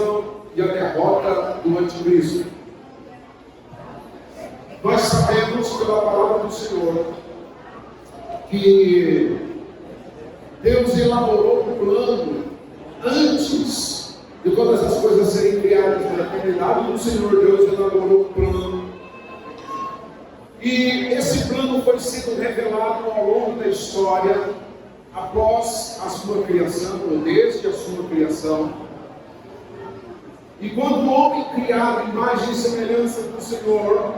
perseguição e a derrota do anticristo. Nós sabemos pela palavra do Senhor que Deus elaborou um plano antes de todas as coisas serem criadas na eternidade. O Senhor Deus elaborou um plano. E esse plano foi sendo revelado ao longo da história, após a sua criação, ou desde a sua criação. E quando o homem criado, imagem e semelhança do Senhor,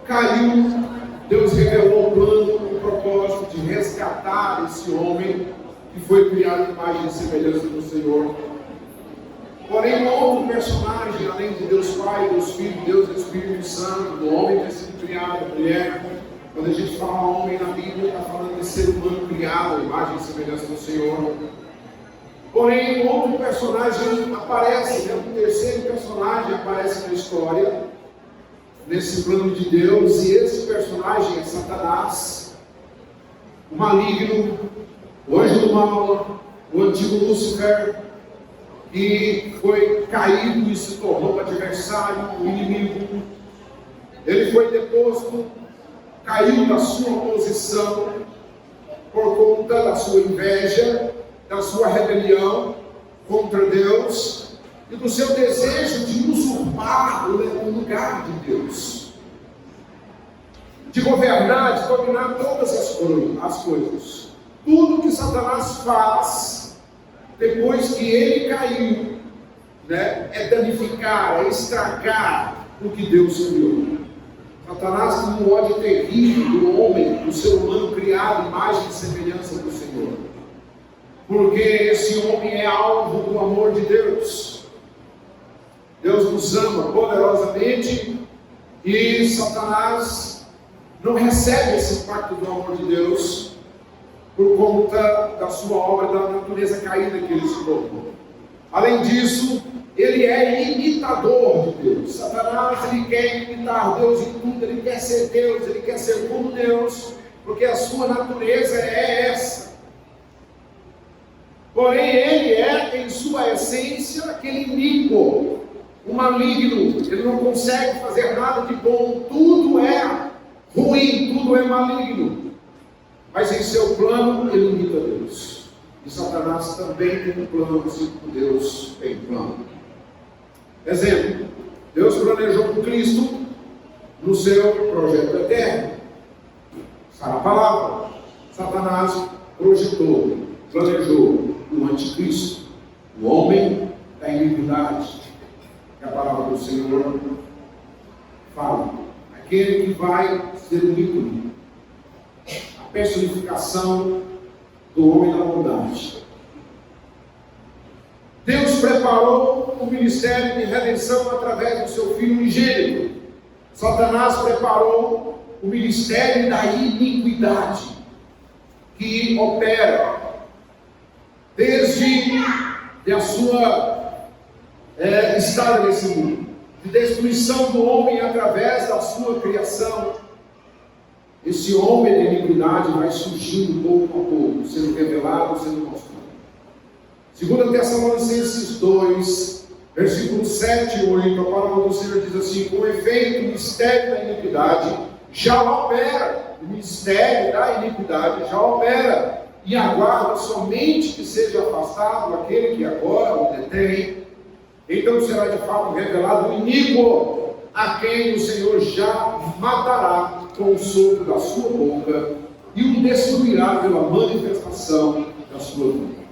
caiu, Deus revelou o plano, o propósito de resgatar esse homem que foi criado em imagem e semelhança do Senhor. Porém, um outro personagem, além de Deus Pai, Deus Filho, Deus Espírito Santo, do homem ter sido criado, mulher. Quando a gente fala homem na Bíblia, está falando de ser humano criado, imagem e semelhança do Senhor. Porém, um outro personagem aparece, um terceiro personagem aparece na história, nesse plano de Deus, e esse personagem é Satanás, o maligno, o anjo do mal, o antigo Lúcifer, que foi caído e se tornou adversário, o inimigo. Ele foi deposto, caiu da sua posição por conta da sua inveja, da sua rebelião contra Deus e do seu desejo de usurpar o lugar de Deus, de governar, de dominar todas as coisas. Tudo que Satanás faz depois que ele caiu, é danificar, é estragar o que Deus criou. Satanás tem um ódio terrível do homem, do ser humano criado, imagem e semelhança do Senhor. Porque esse homem é alvo do amor de Deus. Deus nos ama poderosamente e Satanás não recebe esse pacto do amor de Deus por conta da sua obra, da natureza caída que ele se tornou. Além disso, ele é imitador de Deus. Satanás, ele quer imitar Deus em tudo, ele quer ser Deus, ele quer ser como Deus, porque a sua natureza é essa. Porém, ele é, em sua essência, aquele iníquo, o maligno. Ele não consegue fazer nada de bom, tudo é ruim, tudo é maligno. Mas em seu plano, ele imita Deus. E Satanás também tem um plano, assim como Deus tem plano. Exemplo, Deus planejou com Cristo no seu projeto eterno. Está na palavra. Satanás projetou, planejou o anticristo, o homem da iniquidade. Que a palavra do Senhor fala. Aquele que vai ser o ícone, a personificação do homem da bondade. Deus preparou o ministério de redenção através do seu Filho unigênito. Satanás preparou o ministério da iniquidade, que opera desde a sua estada nesse mundo, de destruição do homem através da sua criação. Esse homem da iniquidade vai surgindo pouco a pouco, sendo revelado, sendo mostrado. 2 Tessalonicenses 2, versículos 7 e 8, a palavra do Senhor diz assim: com efeito, o mistério da iniquidade já opera, o mistério da iniquidade já opera, e aguarda somente que seja afastado aquele que agora o detém. Então será de fato revelado o iníquo, a quem o Senhor já matará com o sopro da sua boca e o destruirá pela manifestação da sua vida.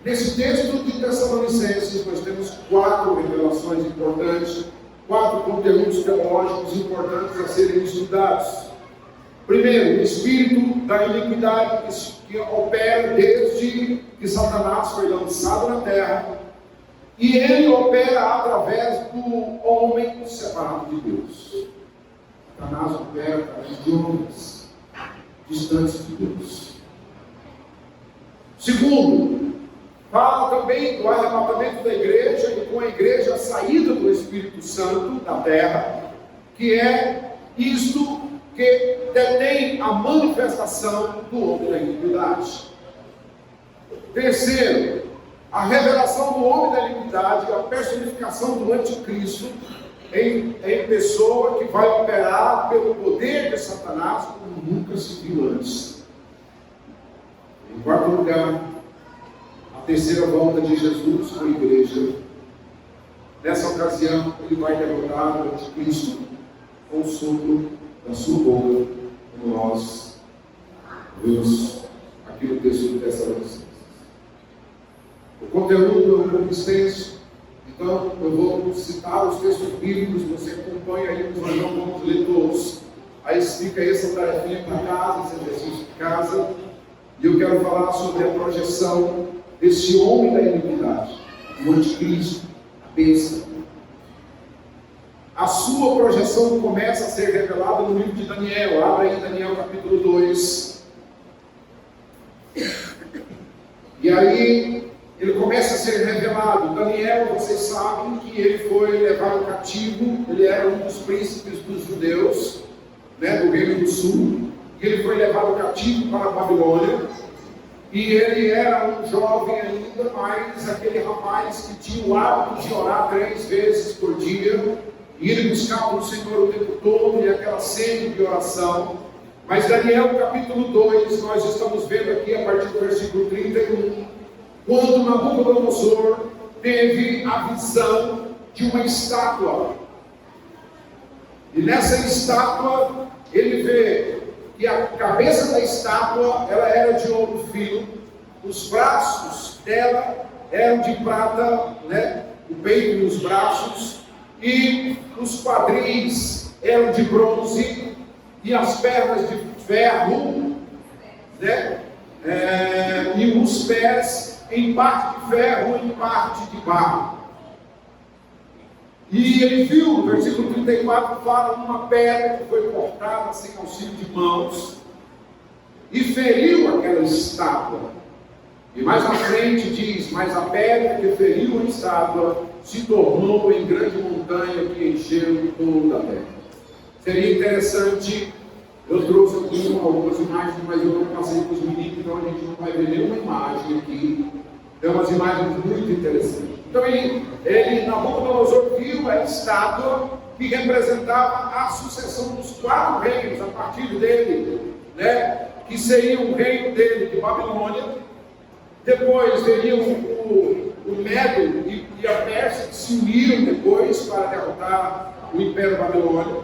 Nesse texto de Tessalonicenses, nós temos 4 revelações importantes, 4 conteúdos teológicos importantes a serem estudados. Primeiro, o espírito da iniquidade que opera desde que Satanás foi lançado na terra, e ele opera através do homem separado de Deus. Satanás opera através de homens distantes de Deus. Segundo, fala também do arrebatamento da igreja e com a igreja a saída do Espírito Santo da terra, que é isto que detém a manifestação do homem da iniquidade. Terceiro, a revelação do homem da iniquidade, a personificação do anticristo em pessoa que vai operar pelo poder de Satanás como nunca se viu antes. Em quarto lugar, a terceira volta de Jesus com a igreja. Nessa ocasião, ele vai derrotar o anticristo com o sopro da sua boca, como nós vemos aqui no texto do Tessalonicenses. O conteúdo é um pouco extenso, então eu vou citar os textos bíblicos, você acompanha aí, nós não vamos ler todos. Aí fica essa tarefinha para casa, esse exercício de casa, e eu quero falar sobre a projeção desse homem da iniquidade, o anticristo, a besta. A sua projeção começa a ser revelada no livro de Daniel. Abra aí Daniel capítulo 2. E aí ele começa a ser revelado. Daniel, vocês sabem que ele foi levado cativo, ele era um dos príncipes dos judeus, do Reino do Sul, e ele foi levado cativo para a Babilônia, e ele era um jovem ainda, mas aquele rapaz que tinha o hábito de orar 3 vezes por dia, e ele buscava o Senhor o tempo todo, e aquela sede de oração. Mas Daniel capítulo 2, nós estamos vendo aqui a partir do versículo 31, quando Nabucodonosor teve a visão de uma estátua. E nessa estátua, ele vê que a cabeça da estátua, ela era de ouro fino, os braços dela eram de prata, o peito e os braços, e os quadris eram de bronze, e as pernas de ferro, e os pés em parte de ferro e em parte de barro. E ele viu, no versículo 34, fala uma pedra que foi cortada sem auxílio de mãos e feriu aquela estátua. E mais à frente diz: mas a pedra que feriu a estátua se tornou em grande montanha que encheu toda a terra. Seria interessante, eu trouxe algumas imagens, mas eu não passei para os meninos, então a gente não vai ver nenhuma imagem aqui. Tem umas imagens muito interessantes. Então Nabucodonosor viu a estátua que representava a sucessão dos 4 reinos a partir dele, que seria o reino dele de Babilônia. Depois veriam o Medo e a Pérsia, que se uniram depois para derrotar o Império Babilônico.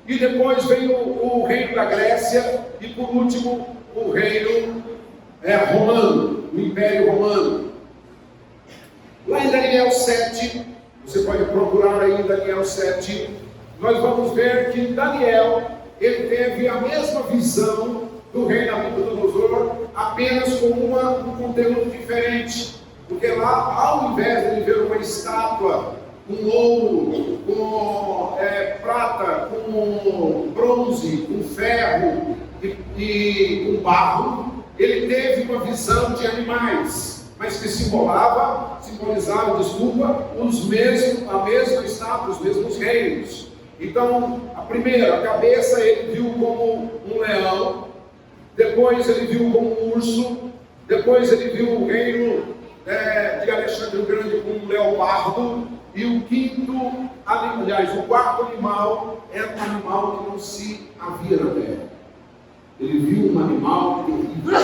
E depois veio o reino da Grécia e por último o reino romano, o Império Romano. Lá em Daniel 7, você pode procurar aí em Daniel 7, nós vamos ver que Daniel, ele teve a mesma visão do rei Nabucodonosor, apenas com um conteúdo diferente. Porque lá, ao invés de ele ver uma estátua com ouro, com prata, com bronze, com ferro e com barro, ele teve uma visão de animais, mas que simbolizava, a mesma estátua, os mesmos reinos. Então, a primeira, a cabeça, ele viu como um leão, depois ele viu como um urso, depois ele viu o reino de Alexandre o Grande como um leopardo, e o quarto animal era um animal que não se havia na terra. Ele viu um animal terrível,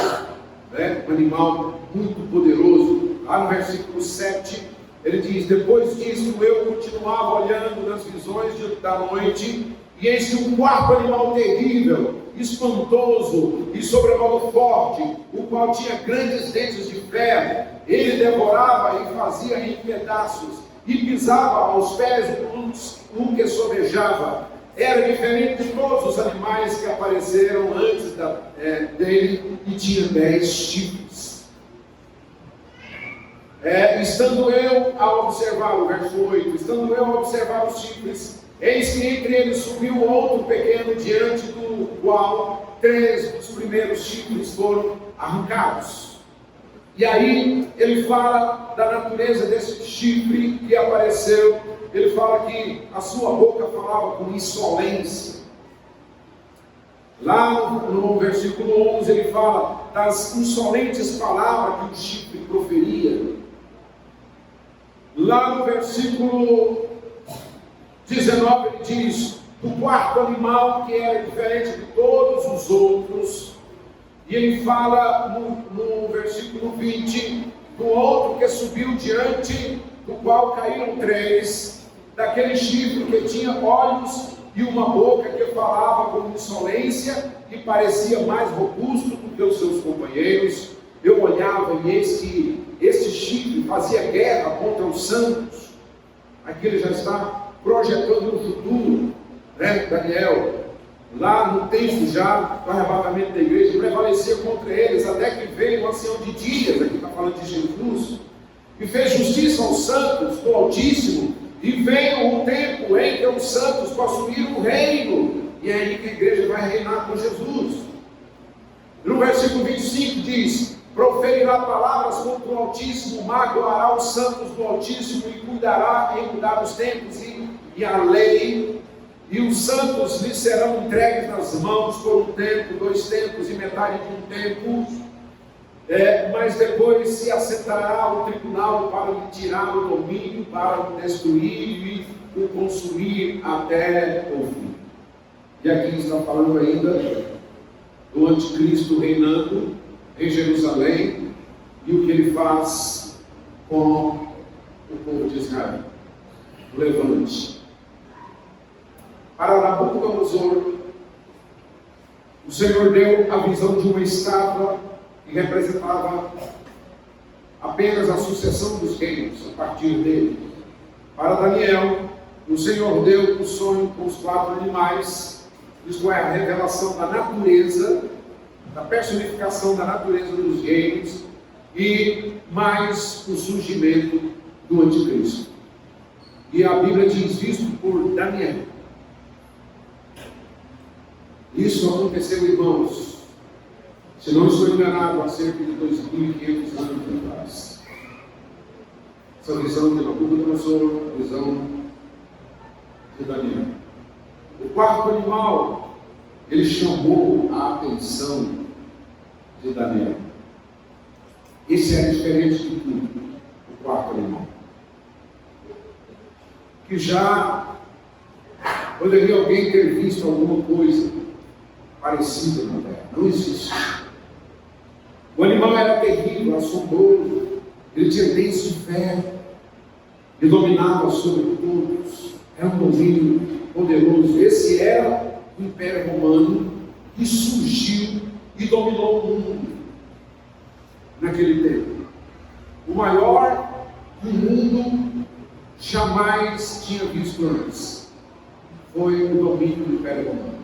um animal muito poderoso. Lá no versículo 7, ele diz: depois disso eu continuava olhando nas visões da noite, e eis que um quarto animal terrível, espantoso e sobremodo forte, o qual tinha grandes dentes de ferro, ele devorava e fazia em pedaços, e pisava aos pés um que sobejava. Era diferente de todos os animais que apareceram antes dele, e tinha 10 chifres. Estando eu a observar, o verso 8, estando eu a observar os chifres, eis que entre eles subiu outro pequeno, diante do qual 3 dos primeiros chifres foram arrancados. E aí ele fala da natureza desse chifre que apareceu. Ele fala que a sua boca falava com insolência. Lá no versículo 11 ele fala das insolentes palavras que o chifre proferia. Lá no versículo 19 ele diz: do quarto animal que era diferente de todos os outros. E ele fala no versículo 20 do outro que subiu diante do qual caíram três, daquele chifre que tinha olhos e uma boca que falava com insolência e parecia mais robusto do que os seus companheiros. Eu olhava e eis que este chifre fazia guerra contra os santos. Aqui ele já está projetando o futuro, né? Daniel, lá no texto já do arrebatamento da igreja, prevalecia contra eles, até que veio o ancião de dias, aqui está falando de Jesus, e fez justiça aos santos do Altíssimo, e veio o tempo em que os santos possuíram o reino, e é aí que a igreja vai reinar com Jesus. No versículo 25 diz: proferirá palavras contra o Altíssimo, magoará os santos do Altíssimo, e cuidará em mudar os tempos e a lei, e os santos lhe serão entregues nas mãos por um tempo, 2 tempos e metade de um tempo. Mas depois se assentará o tribunal para lhe tirar o domínio, para o destruir e o consumir até o fim. E aqui está falando ainda do anticristo reinando em Jerusalém e o que ele faz com o povo de Israel. O levante. Para Nabucodonosor, o Senhor deu a visão de uma estátua que representava apenas a sucessão dos reinos a partir dele. Para Daniel, o Senhor deu o sonho com os 4 animais, isto é, a revelação da natureza, da personificação da natureza dos reinos e mais o surgimento do anticristo. E a Bíblia diz visto por Daniel. Isso aconteceu, irmãos, se não estou enganado, há cerca de 2.500 anos atrás. Essa visão de Nabucodonosor, a visão de Daniel. O quarto animal, ele chamou a atenção de Daniel. Esse é diferente de tudo, o quarto animal. Que já poderia alguém ter visto alguma coisa parecida na terra. Não existe. O animal era terrível, assombroso, ele tinha dentes de ferro, ele dominava sobre todos, era um domínio poderoso. Esse era o Império Romano que surgiu e dominou o mundo naquele tempo. O maior que o mundo jamais tinha visto antes foi o domínio do Império Romano.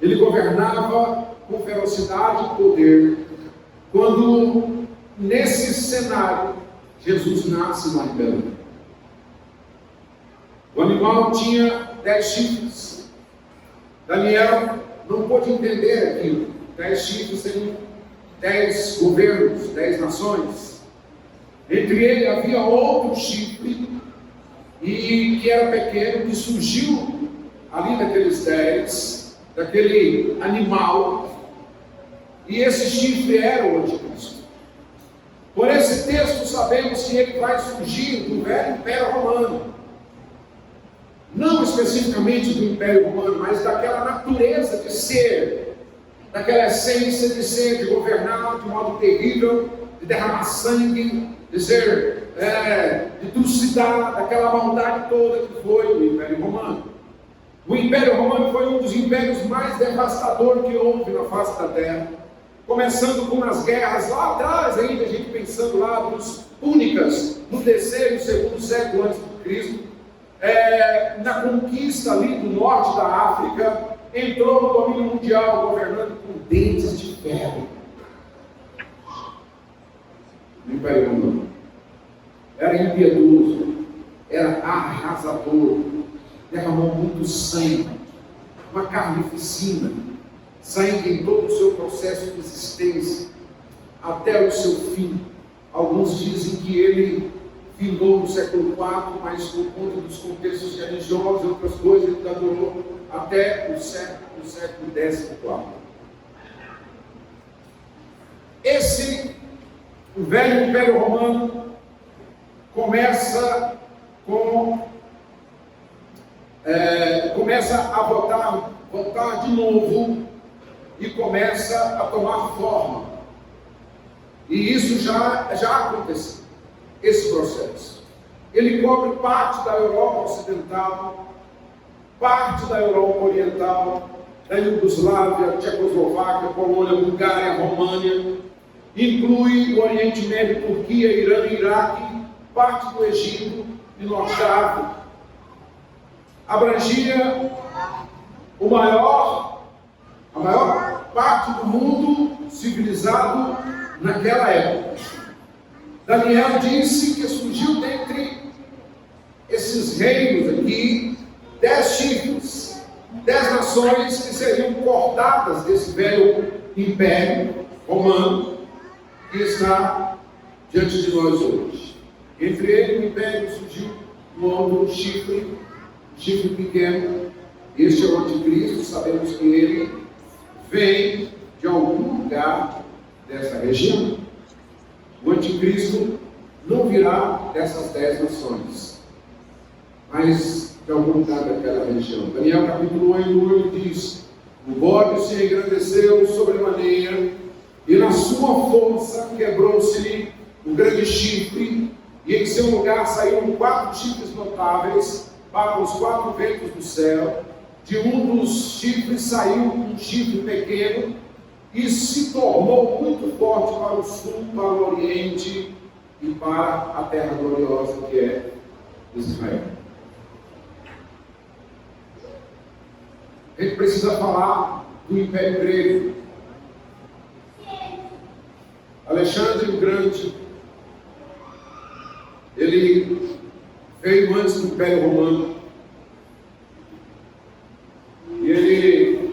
Ele governava com ferocidade e poder. Quando, nesse cenário, Jesus nasce lá em Belém. O animal tinha 10 chifres. Daniel não pôde entender aquilo. 10 chifres têm 10 governos, 10 nações. Entre ele havia outro chifre, e que era pequeno, que surgiu ali naqueles 10, daquele animal. E esse chifre era o anticristo. Por esse texto sabemos que ele vai surgir do velho Império Romano. Não especificamente do Império Romano, mas daquela natureza de ser, daquela essência de ser, de governar de modo terrível, de derramar sangue, de ser, de trucidar, daquela maldade toda que foi o Império Romano. O Império Romano foi um dos impérios mais devastadores que houve na face da terra. Começando com as guerras lá atrás, ainda a gente pensando lá dos púnicas, no terceiro e segundo século antes de Cristo, na conquista ali do norte da África, entrou no domínio mundial, governando com dentes de ferro. O Império Romano era impiedoso, era arrasador, derramou muito sangue, uma carnificina, sangue em todo o seu processo de existência, até o seu fim. Alguns dizem que ele findou no século IV, mas por conta dos contextos religiosos e outras coisas, ele durou até o século XIV. O velho Império Romano começa a votar de novo e começa a tomar forma. E isso já aconteceu, esse processo. Ele cobre parte da Europa Ocidental, parte da Europa Oriental, da Iugoslávia, Tchecoslováquia, Polônia, Bulgária, România, inclui o Oriente Médio, Turquia, Irã, Iraque, parte do Egito e Norte da África. Abrangia a maior parte do mundo civilizado naquela época. Daniel disse que surgiu dentre esses reinos aqui 10 chifres, 10 nações que seriam cortadas desse velho império romano que está diante de nós hoje. Entre eles, o império surgiu no âmbito do chifre pequeno. Este é o anticristo. Sabemos que ele vem de algum lugar dessa região. O anticristo não virá dessas 10 nações, mas de algum lugar daquela região. Daniel capítulo 8 diz: o bode se engrandeceu sobremaneira, e na sua força quebrou-se-lhe o grande chifre, e em seu lugar saíram 4 chifres notáveis para os 4 ventos do céu. De um dos chifres saiu um chifre pequeno, e se tornou muito forte para o sul, para o oriente e para a terra gloriosa que é Israel. A gente precisa falar do Império Grego. Alexandre o Grande, ele veio antes do Império Romano, e ele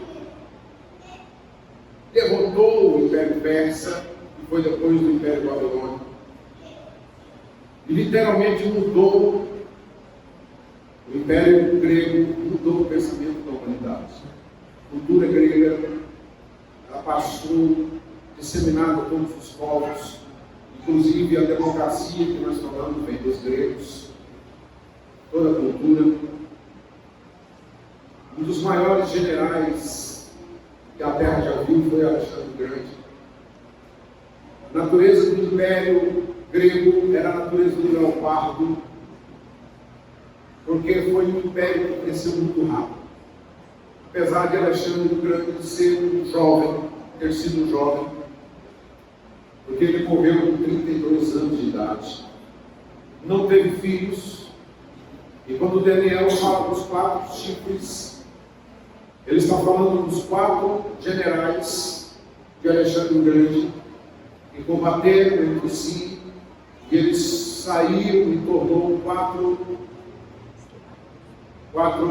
derrotou o Império Persa, que foi depois do Império Babilônico, e literalmente mudou o Império Grego, mudou o pensamento da humanidade. A cultura grega, ela passou disseminada a todos os povos, inclusive a democracia que nós falamos vem dos gregos, toda a cultura. Um dos maiores generais que a terra já viu foi Alexandre o Grande. A natureza do Império Grego era a natureza do leopardo, porque foi um império que cresceu muito rápido. Apesar de Alexandre o Grande ser um jovem, ter sido um jovem, porque ele morreu com 32 anos de idade, não teve filhos, e quando Daniel fala dos 4 chifres, ele está falando dos 4 generais de Alexandre o Grande, que combateram entre si, e eles saíram e tornou 4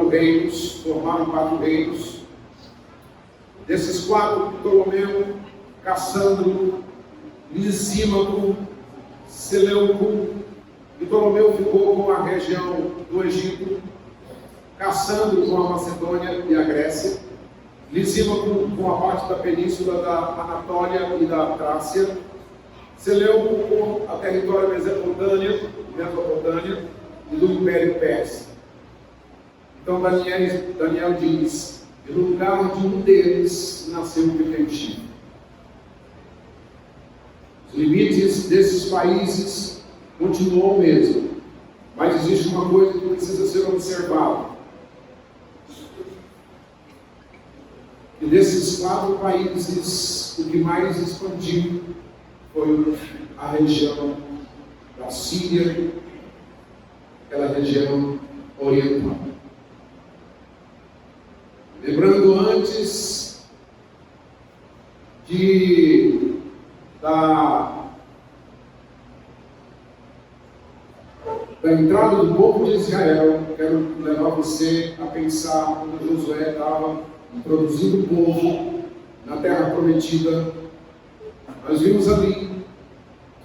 reinos, formaram 4 reinos. Desses 4, Ptolomeu, Cassandro, Lisímaco, Seleuco. Ptolomeu ficou com a região do Egito, Cassandro com a Macedônia e a Grécia, Lisímaco com a parte da península da Anatólia e da Trácia, Seleuco com a território Mesopotâmia e do Império Persa. Então Daniel diz: e no lugar de um deles nasceu um pequeno chifre. Os limites desses países continuam o mesmo, mas existe uma coisa que precisa ser observada. E desses 4 países, o que mais expandiu foi a região da Síria, aquela região oriental. Lembrando antes da entrada do povo de Israel, quero levar você a pensar quando Josué estava introduzindo o povo na terra prometida. Nós vimos ali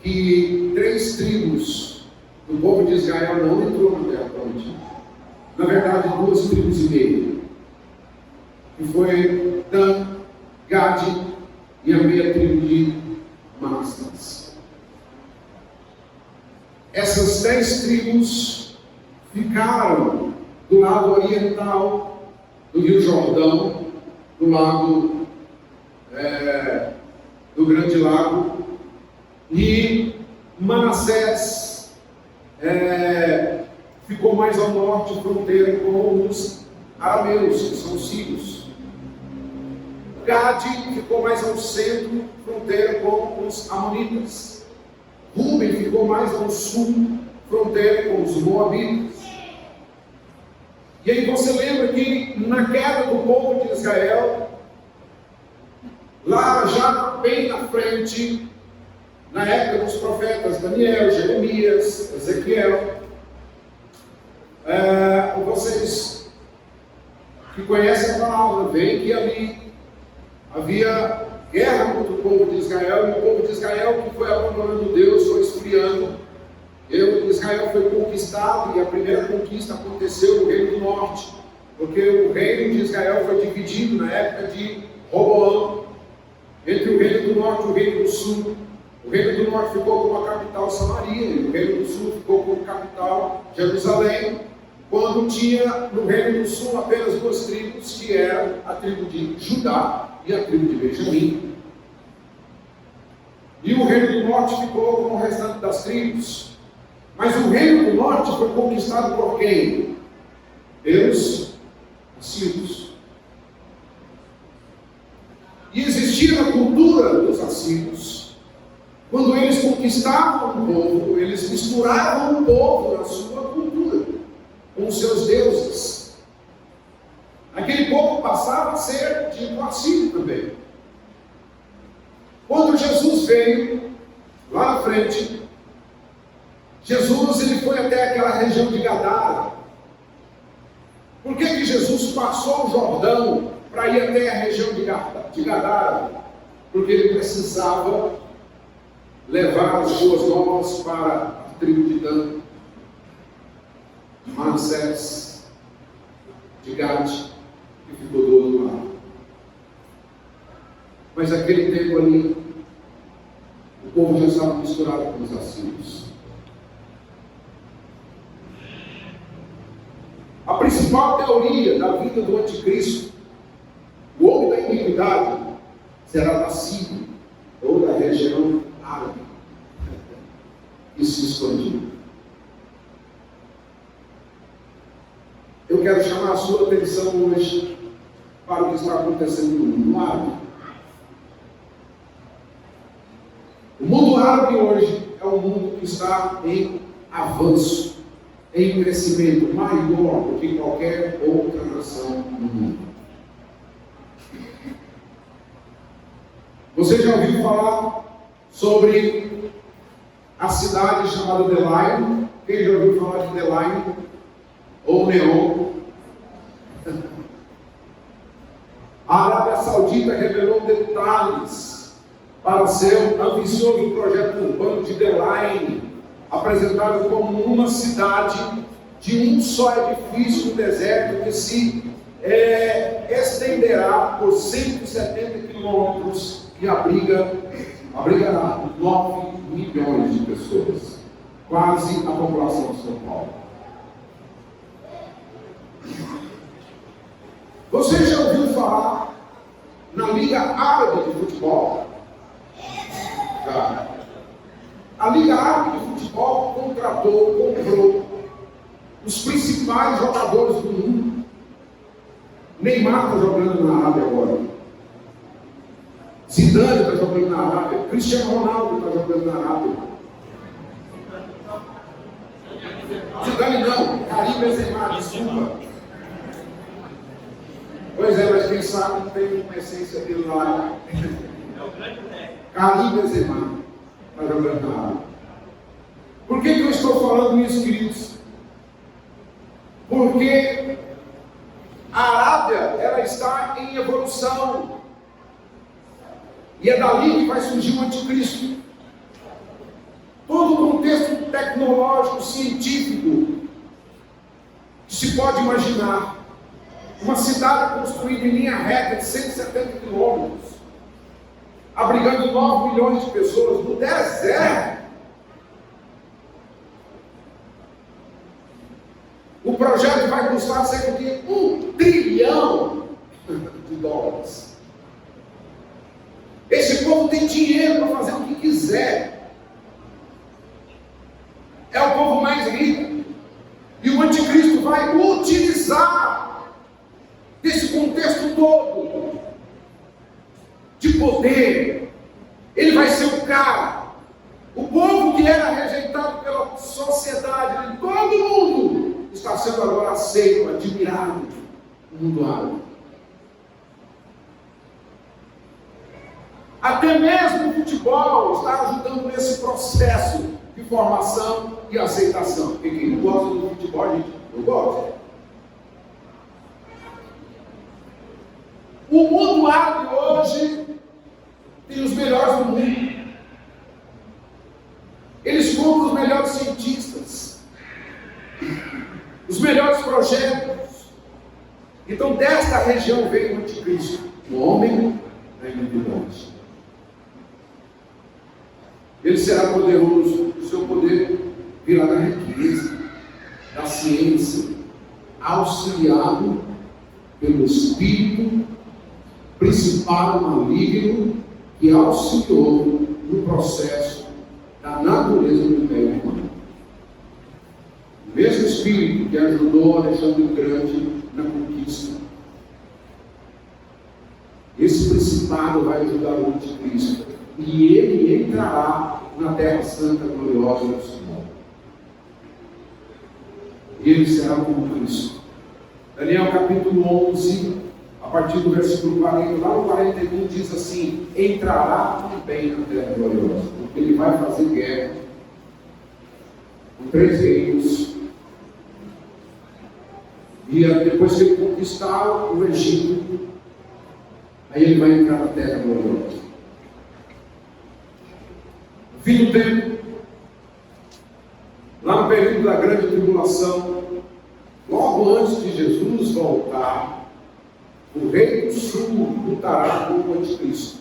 que 3 tribos do povo de Israel não entrou na terra prometida. Na verdade, 2 tribos e meia, que foi Dan, Gade e a meia tribo de essas 10 tribos ficaram do lado oriental do Rio Jordão, do lado do Grande Lago, e Manassés ficou mais ao norte, fronteira com os arameus, que são os sírios. Gade ficou mais ao centro, fronteira com os amonitas. Ruben ficou mais ao sul, fronteira com os moabitas. E aí você lembra que na queda do povo de Israel, lá já bem na frente, na época dos profetas Daniel, Jeremias, Ezequiel, vocês que conhecem a palavra, veem que ali havia guerra contra o povo de Israel, e o povo de Israel que foi abandonando Deus, foi esfriando. Israel foi conquistado, e a primeira conquista aconteceu no Reino do Norte, porque o reino de Israel foi dividido na época de Roboão, entre o Reino do Norte e o Reino do Sul. O Reino do Norte ficou como a capital Samaria, e o Reino do Sul ficou como capital Jerusalém, quando tinha no Reino do Sul apenas 2 tribos, que eram a tribo de Judá e a tribo de Benjamim. E o Reino do Norte ficou como o restante das tribos. Mas o Reino do Norte foi conquistado por quem? Pelos assírios. E existia na cultura dos assírios, quando eles conquistavam o povo, eles misturavam o povo na sua cultura, com os seus deuses. Aquele povo passava a ser tipo assírio também. Quando Jesus veio, lá na frente, Jesus ele foi até aquela região de Gadara. Por que Jesus passou o Jordão para ir até a região de Gadara? Porque ele precisava levar as boas novas para a tribo de Dan, de Manassés, de Gade, que ficou do outro lado. Mas naquele tempo ali, o povo já estava misturado com os assírios. A principal teoria da vida do anticristo, o homem da iniquidade, será da Síria ou da região árabe, e se expandiu. Eu quero chamar a sua atenção hoje para o que está acontecendo no mundo árabe. O mundo árabe hoje é um mundo que está em avanço, em crescimento maior do que qualquer outra nação no mundo. Você já ouviu falar sobre a cidade chamada Delaine? Quem já ouviu falar de Delaine? Ou Neon? A Arábia Saudita revelou detalhes para seu ambicioso projeto urbano de Delaine, apresentado como uma cidade de um só edifício no deserto que se estenderá por 170 quilômetros e abrigará 9 milhões de pessoas, quase a população de São Paulo. Você já ouviu falar na Liga Árabe de Futebol? Já. A Liga Árabe de Futebol comprou os principais jogadores do mundo. Neymar está jogando na Arábia agora. Zidane está jogando na Arábia. Cristiano Ronaldo está jogando na Arábia. Zidane não, Karim Benzema, desculpa. Pois é, mas quem sabe não tem uma essência dele lá. Karim Benzema está jogando na Arábia. Por que eu estou falando isso, queridos? Porque a Arábia, ela está em evolução. E é dali que vai surgir o anticristo. Todo o contexto tecnológico, científico, que se pode imaginar. Uma cidade construída em linha reta de 170 quilômetros, abrigando 9 milhões de pessoas no deserto. projeto vai custar cerca de $1 trilhão. Esse povo tem dinheiro para fazer o que quiser. É o povo mais rico. E o anticristo vai utilizar desse contexto todo de poder. Ele vai ser o cara. O povo que era rejeitado pela sociedade de todo mundo está sendo agora aceito, admirado no mundo árabe. Até mesmo o futebol está ajudando nesse processo de formação e aceitação. Porque quem não gosta do futebol, gente, eu gosto. O mundo árabe hoje tem os melhores do mundo. Eles compram os melhores cientistas, os melhores projetos. Então, desta região veio o anticristo, o homem da iniquidade. Ele será poderoso, o seu poder virá da riqueza, da ciência, auxiliado pelo espírito principal maligno que auxiliou no processo da natureza do Império Romano. O mesmo espírito que ajudou Alexandre o Grande na conquista. Esse principado vai ajudar o anticristo. E ele entrará na Terra Santa gloriosa do Senhor. E ele será como Cristo. Daniel capítulo 11, a partir do versículo 40, lá no 41, diz assim: entrará também na Terra gloriosa, porque ele vai fazer guerra com 3 reinos. E depois que ele conquistar o Egito, aí ele vai entrar na Terra gloriosa. Fim do tempo, lá no período da grande tribulação, logo antes de Jesus voltar, o rei do sul lutará com o anticristo.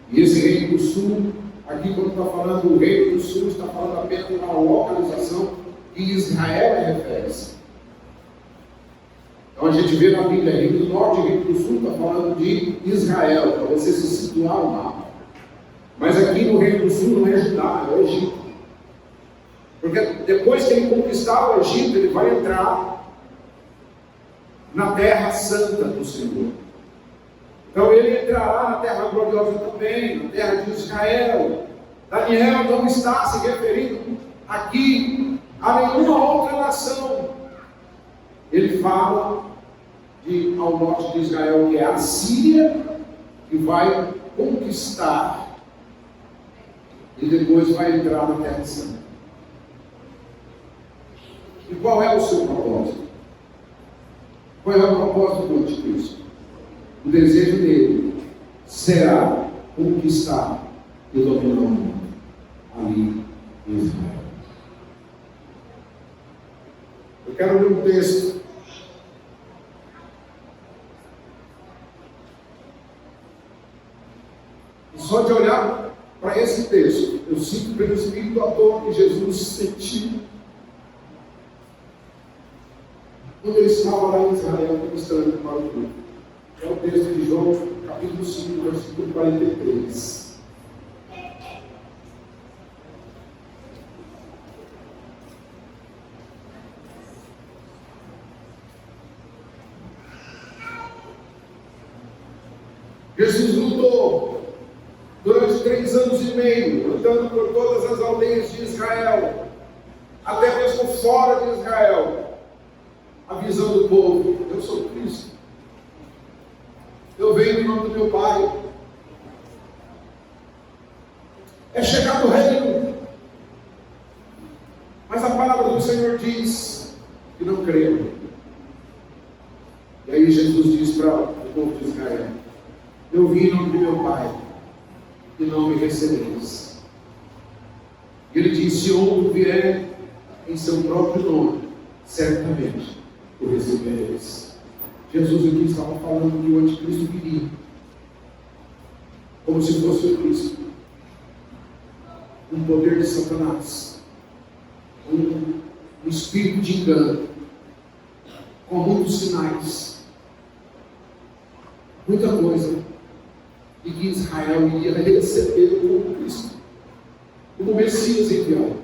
E esse rei do sul, aqui quando está falando o rei do sul, está falando apenas de uma localização que Israel é referência. Então a gente vê na Bíblia, Reino do Norte e Reino do Sul, está falando de Israel, para você se situar no mapa. Mas aqui no Reino do Sul não é Judá, é o Egito. Porque depois que ele conquistar o Egito, ele vai entrar na terra santa do Senhor. Então ele entrará na terra gloriosa também, na terra de Israel. Daniel não está se referindo aqui a nenhuma outra nação. Ele fala ao norte de Israel, que é a Síria, que vai conquistar e depois vai entrar na Terra Santa. E qual é o seu propósito? Qual é o propósito do anticristo? O desejo dele será conquistar e dominar o mundo ali em Israel. Eu quero ler um texto e só de olhar para esse texto, eu sinto pelo Espírito a dor que Jesus sentiu quando ele estava lá em Israel ministrando para o povo. É o texto de João, capítulo 5, versículo 43. Jesus lutou durante 3 anos e meio, andando por todas as aldeias de Israel, até mesmo fora de Israel, avisando o povo: eu sou Cristo, eu venho em nome do meu Pai, é chegado o reino. Mas a palavra do Senhor diz que não creram. E aí Jesus diz para o povo de Israel: eu vim em nome do meu Pai, e não me recebeis. Ele diz: se outro vier em seu próprio nome, certamente o recebereis. Jesus aqui estava falando que o anticristo viria, como se fosse o Cristo, um poder de Satanás, um um espírito de engano, com muitos sinais, muita coisa, e que Israel iria receber como Cristo, como Messias enviado.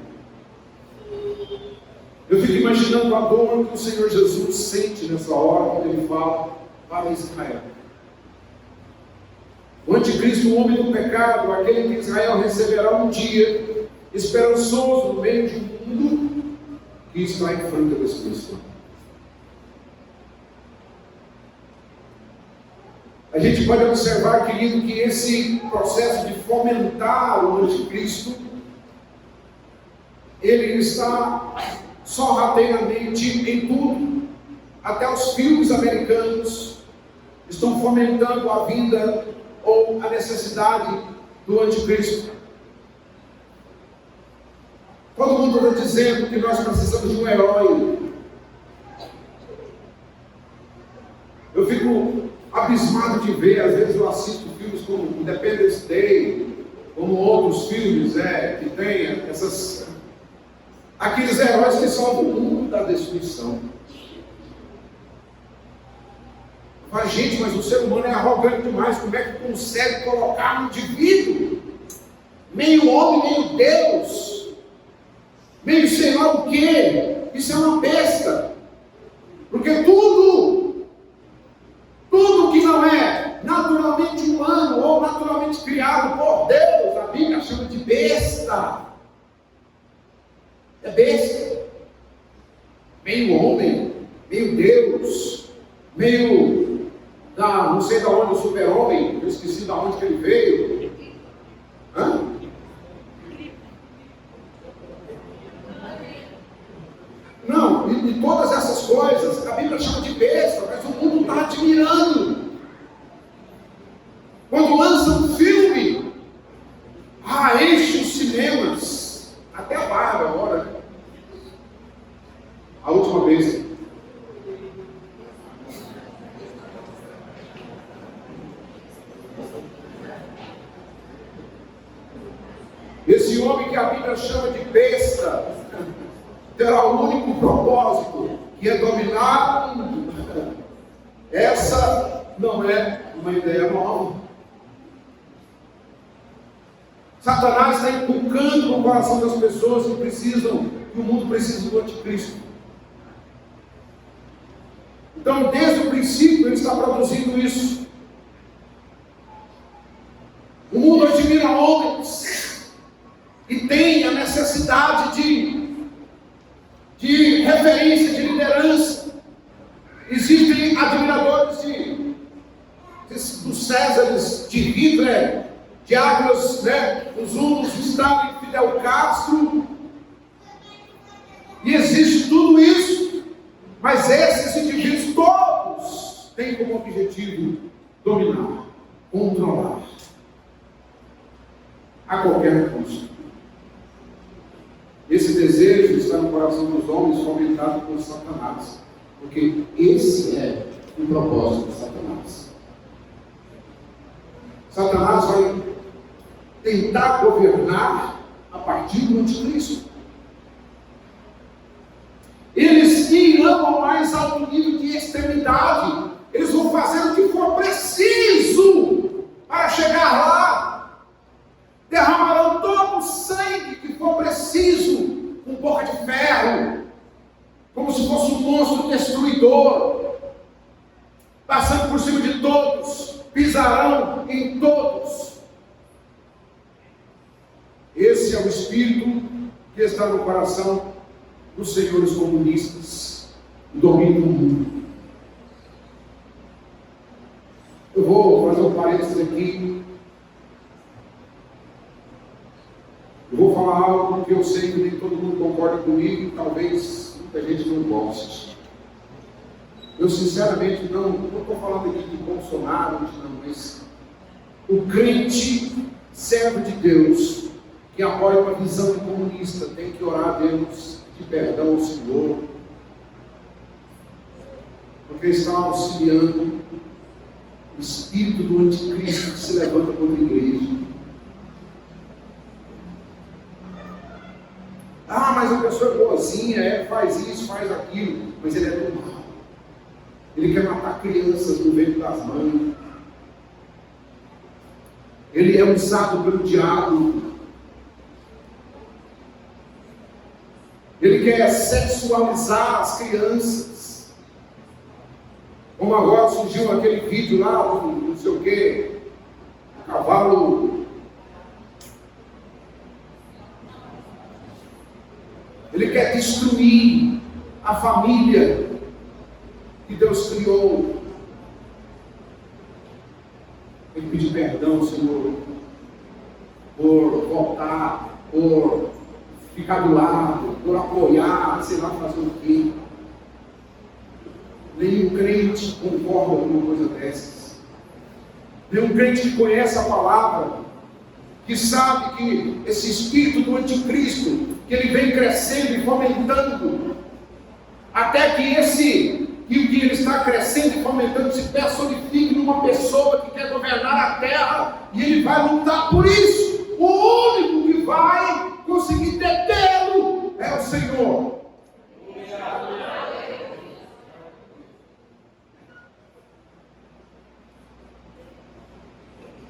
Eu fico imaginando a dor que o Senhor Jesus sente nessa hora, quando Ele fala para Israel. O anticristo, o homem do pecado, aquele que Israel receberá um dia, esperançoso no meio de um mundo que está em frente da destruição. A gente pode observar, querido, que esse processo de fomentar o anticristo, ele está sorrateiramente em tudo. Até os filmes americanos estão fomentando a vinda ou a necessidade do anticristo. Todo mundo está dizendo que nós precisamos de um herói. Eu fico abismado de ver, às vezes eu assisto filmes como Independence Day, como outros filmes que tem aqueles heróis que salvam o mundo da destruição. Mas, gente, mas o ser humano é arrogante demais. Como é que consegue colocar um indivíduo, meio homem, meio Deus, meio sei lá o quê? Isso é uma besta. Porque tudo que não é naturalmente humano ou naturalmente criado por Deus, a Bíblia chama de besta. É besta. Meio homem, meio Deus, meio não sei de onde o super-homem, eu esqueci de onde que ele veio. Não, e todas essas coisas, a Bíblia chama de besta, mas o mundo está admirando. Quando lança um filme, enche os cinemas, até a Barbie agora. A última vez. Esse homem que a Bíblia chama de besta terá um único propósito, que é dominar o mundo. Essa não é uma ideia nova. Satanás está inculcando no coração das pessoas que o mundo precisa do anticristo. Então, desde o princípio, ele está produzindo isso. O mundo admira homens e tem a necessidade de referência, de liderança. Existem admiradores dos Césares, de Hitler, de Águas, os uns de Stalin, Fidel Castro. E existe tudo isso, mas esses indivíduos todos têm como objetivo dominar, controlar, a qualquer custo. Esse desejo está no coração dos homens, fomentado por Satanás, porque esse é o propósito de Satanás. Satanás vai tentar governar a partir do anticristo. Eles irão ao mais alto nível de extremidade. Eles vão fazer o que for preciso para chegar lá. Derramarão todo o sangue que for preciso, com boca de ferro, como se fosse um monstro destruidor, passando por cima de todos, pisarão em todos. Esse é o espírito que está no coração dos senhores comunistas, o domínio do mundo. Eu vou fazer um parênteses aqui. Eu vou falar algo que eu sei que nem todo mundo concorda comigo e talvez muita gente não goste. Eu sinceramente não estou falando aqui de Bolsonaro, não, mas o crente, servo de Deus, que apoia uma visão comunista, tem que orar a Deus de perdão ao Senhor, porque está auxiliando o espírito do anticristo que se levanta contra a igreja. Ah, mas a pessoa é boazinha, faz isso, faz aquilo, mas ele é do mal. Ele quer matar crianças no ventre das mães. Ele é usado pelo diabo. Ele quer sexualizar as crianças. Como agora surgiu aquele vídeo lá, não sei o que, cavalo. Ele quer destruir a família que Deus criou. Tem que pedir perdão, Senhor, por voltar, por ficar do lado, por apoiar, sei lá, fazer o quê. Nenhum crente concorda com uma coisa dessas. Nenhum crente que conhece a palavra, que sabe que esse espírito do anticristo, que ele vem crescendo e fomentando, até que o que ele está crescendo e fomentando se personifique numa pessoa que quer governar a terra, e ele vai lutar por isso. O único que vai conseguir detê-lo é o Senhor.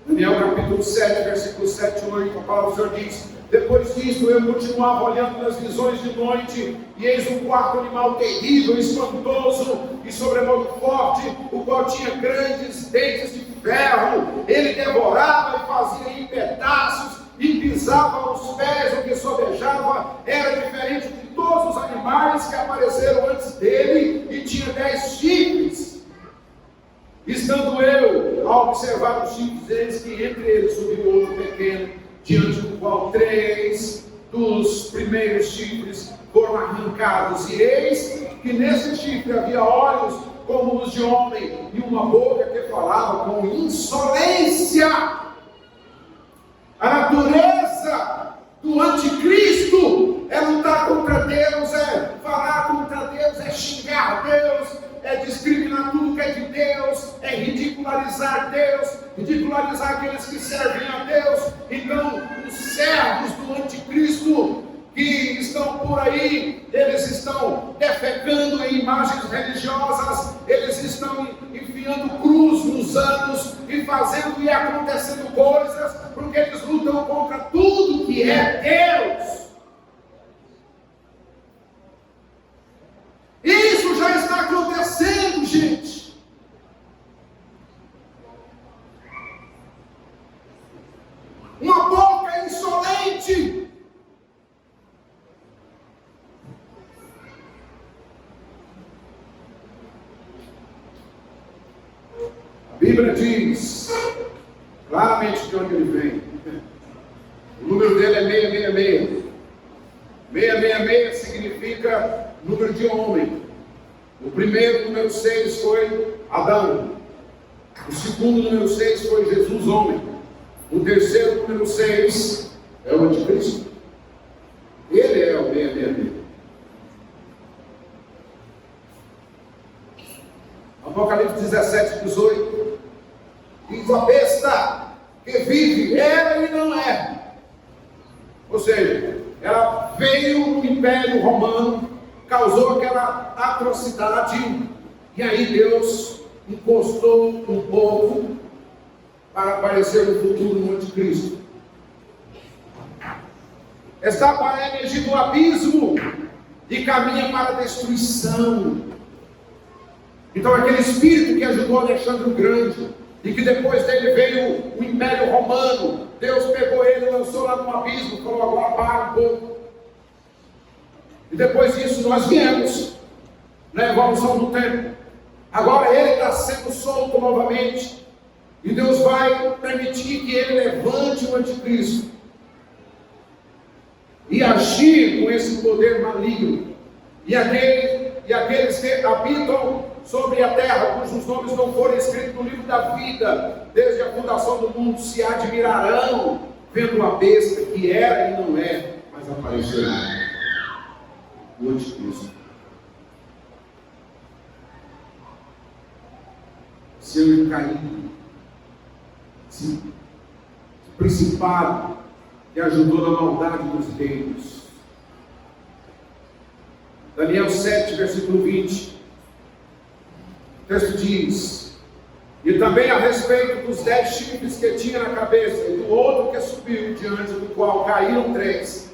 Daniel capítulo 7, versículo 7 e 8, a palavra do Senhor diz: depois disso eu continuava olhando nas visões de noite, e eis um quarto animal terrível, espantoso e sobremodo forte, o qual tinha grandes dentes de ferro. Ele devorava e fazia em pedaços, e pisava aos pés o que sobejava. Era diferente de todos os animais que apareceram antes dele, e tinha 10 chifres. Estando eu a observar os chifres, eis que entre eles subiu outro pequeno, diante do qual 3 dos primeiros chifres foram arrancados. E eis que nesse chifre havia olhos como os de homem, e uma boca que falava com insolência. A natureza do anticristo é lutar contra Deus, é falar contra Deus, é xingar Deus, é discriminar tudo que é de Deus, é ridicularizar Deus, ridicularizar aqueles que servem a Deus. Então, os servos do anticristo que estão por aí, eles estão defecando em imagens religiosas, eles estão enfiando cruz nos anos e fazendo e acontecendo coisas, porque eles lutam contra tudo que é Deus. Isso já está acontecendo, gente. Uma boca insolente. A Bíblia diz claramente de onde ele vem. O número dele é 666. 666 significa número de homem. O primeiro, número 6, foi Adão. O segundo, número 6, foi Jesus, homem. O terceiro, número 6, é o anticristo. Ele é o 666. Apocalipse 17, 18. Diz: a besta que vive, era e não é. Ou seja, ela veio no Império Romano, causou aquela atrocidade, e aí Deus encostou um pouco para aparecer no futuro no anticristo. Está para emergir do abismo e caminha para a destruição. Então aquele espírito que ajudou Alexandre o Grande, e que depois dele veio o Império Romano, Deus pegou ele e lançou lá no abismo, falou: agora para um pouco. E depois disso nós viemos na evolução do tempo. Agora ele está sendo solto novamente, e Deus vai permitir que ele levante o anticristo e agir com esse poder maligno. E aqueles que habitam sobre a terra, cujos nomes não forem escritos no livro da vida, desde a fundação do mundo, se admirarão, vendo a besta que era e não é, mas aparecerá o anticristo. Seu caído, esse principado que ajudou na maldade dos reinos, Daniel 7, versículo 20. O texto diz: e também a respeito dos 10 chifres que tinha na cabeça, e do outro que subiu, diante do qual caíram 3,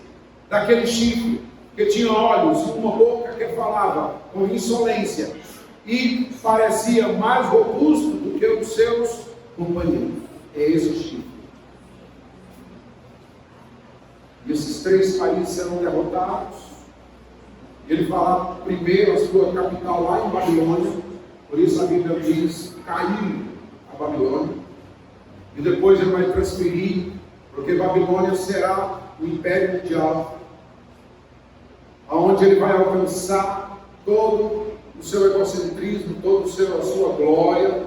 daquele chifre que tinha olhos e uma boca que falava com insolência, e parecia mais robusto do que os seus companheiros. É esse o chifre. E esses 3 países serão derrotados. Ele fala primeiro a sua capital lá em Babilônia, por isso a Bíblia diz: caiu a Babilônia. E depois ele vai transferir, porque Babilônia será o império mundial, aonde ele vai alcançar todo o seu egocentrismo, toda a sua glória.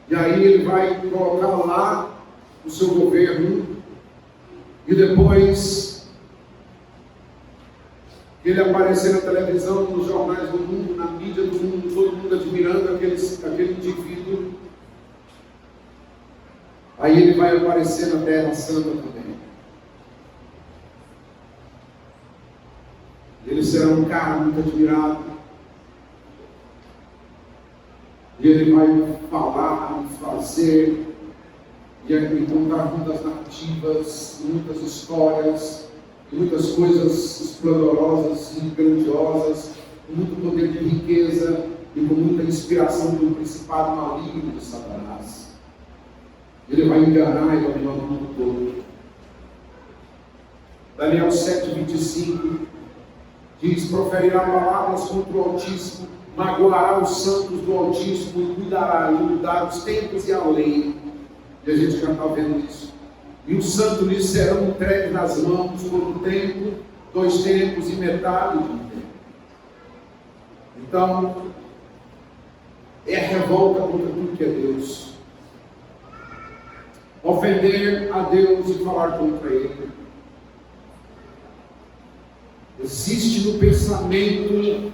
E aí ele vai colocar lá o seu governo, e depois ele aparecer na televisão, nos jornais do mundo, na mídia do mundo, todo mundo admirando aquele indivíduo. Aí ele vai aparecer na Terra Santa também. Ele será um cara muito admirado. E ele vai falar, fazer, e contar muitas narrativas, muitas histórias, muitas coisas esplendorosas e grandiosas, com muito poder de riqueza e com muita inspiração do principado maligno de Satanás. Ele vai enganar e dominar o mundo todo. Daniel 7:25 diz: proferirá palavras contra o Altíssimo, magoará os santos do Altíssimo e cuidará em mudar os tempos e a lei. E a gente já está vendo isso. E os santos lhes serão entregues nas mãos por um tempo, 2 tempos e metade de um tempo. Então, é a revolta contra tudo que é Deus. Ofender a Deus e falar contra Ele. Existe no pensamento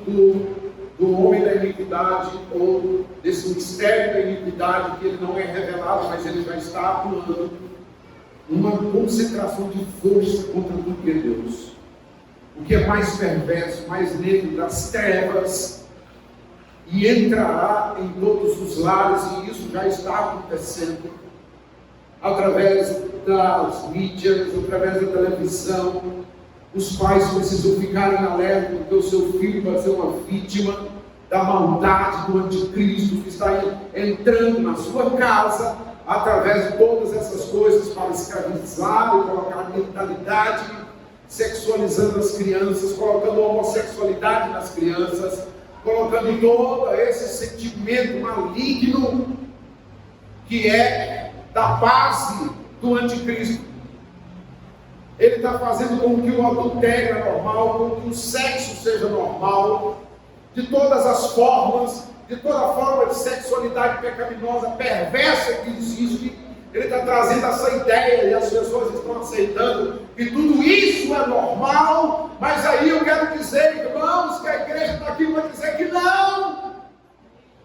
do homem da iniquidade, ou desse mistério da iniquidade, que ele não é revelado, mas ele já está atuando, uma concentração de força contra tudo que é Deus. O que é mais perverso, mais negro das trevas, e entrará em todos os lares, e isso já está acontecendo, através das mídias, através da televisão. Os pais precisam ficarem alerta, porque o seu filho vai ser uma vítima da maldade do anticristo que está entrando na sua casa, através de todas essas coisas, para escravizar e colocar mentalidade, sexualizando as crianças, colocando a homossexualidade nas crianças, colocando todo esse sentimento maligno que é da base do anticristo. Ele está fazendo com que o adultério é normal, com que o sexo seja normal, de todas as formas, de toda forma de sexualidade pecaminosa, perversa que existe. Ele está trazendo essa ideia e as pessoas estão aceitando que tudo isso é normal. Mas aí eu quero dizer, irmãos, que a igreja está aqui para dizer que não.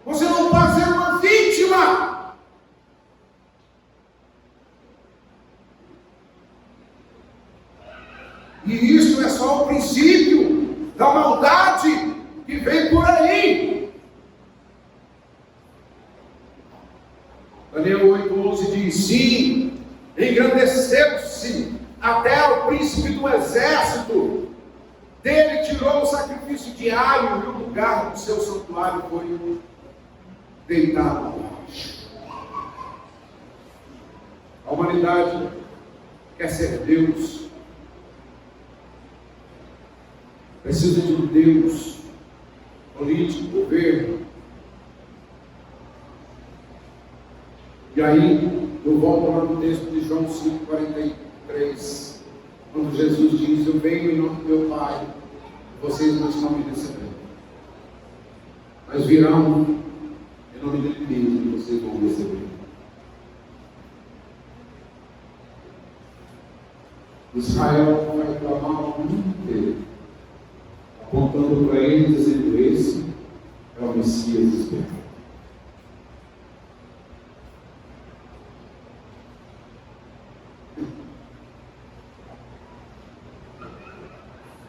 Você não pode ser uma vítima. E isso é só o princípio da maldade que vem por aí. Daniel 8:11 diz: sim, engrandeceu-se até o príncipe do exército, dele tirou o sacrifício diário, e o lugar do seu santuário foi deitado abaixo. A humanidade quer ser Deus. Precisa de um Deus político, governo. E aí, eu volto lá no texto de João 5:43, quando Jesus diz: eu venho em nome do meu Pai, vocês não estão me recebendo, mas virão em nome dele mesmo e vocês vão receber. Israel vai clamar o mundo inteiro, apontando para ele, dizendo: esse é o Messias esperado.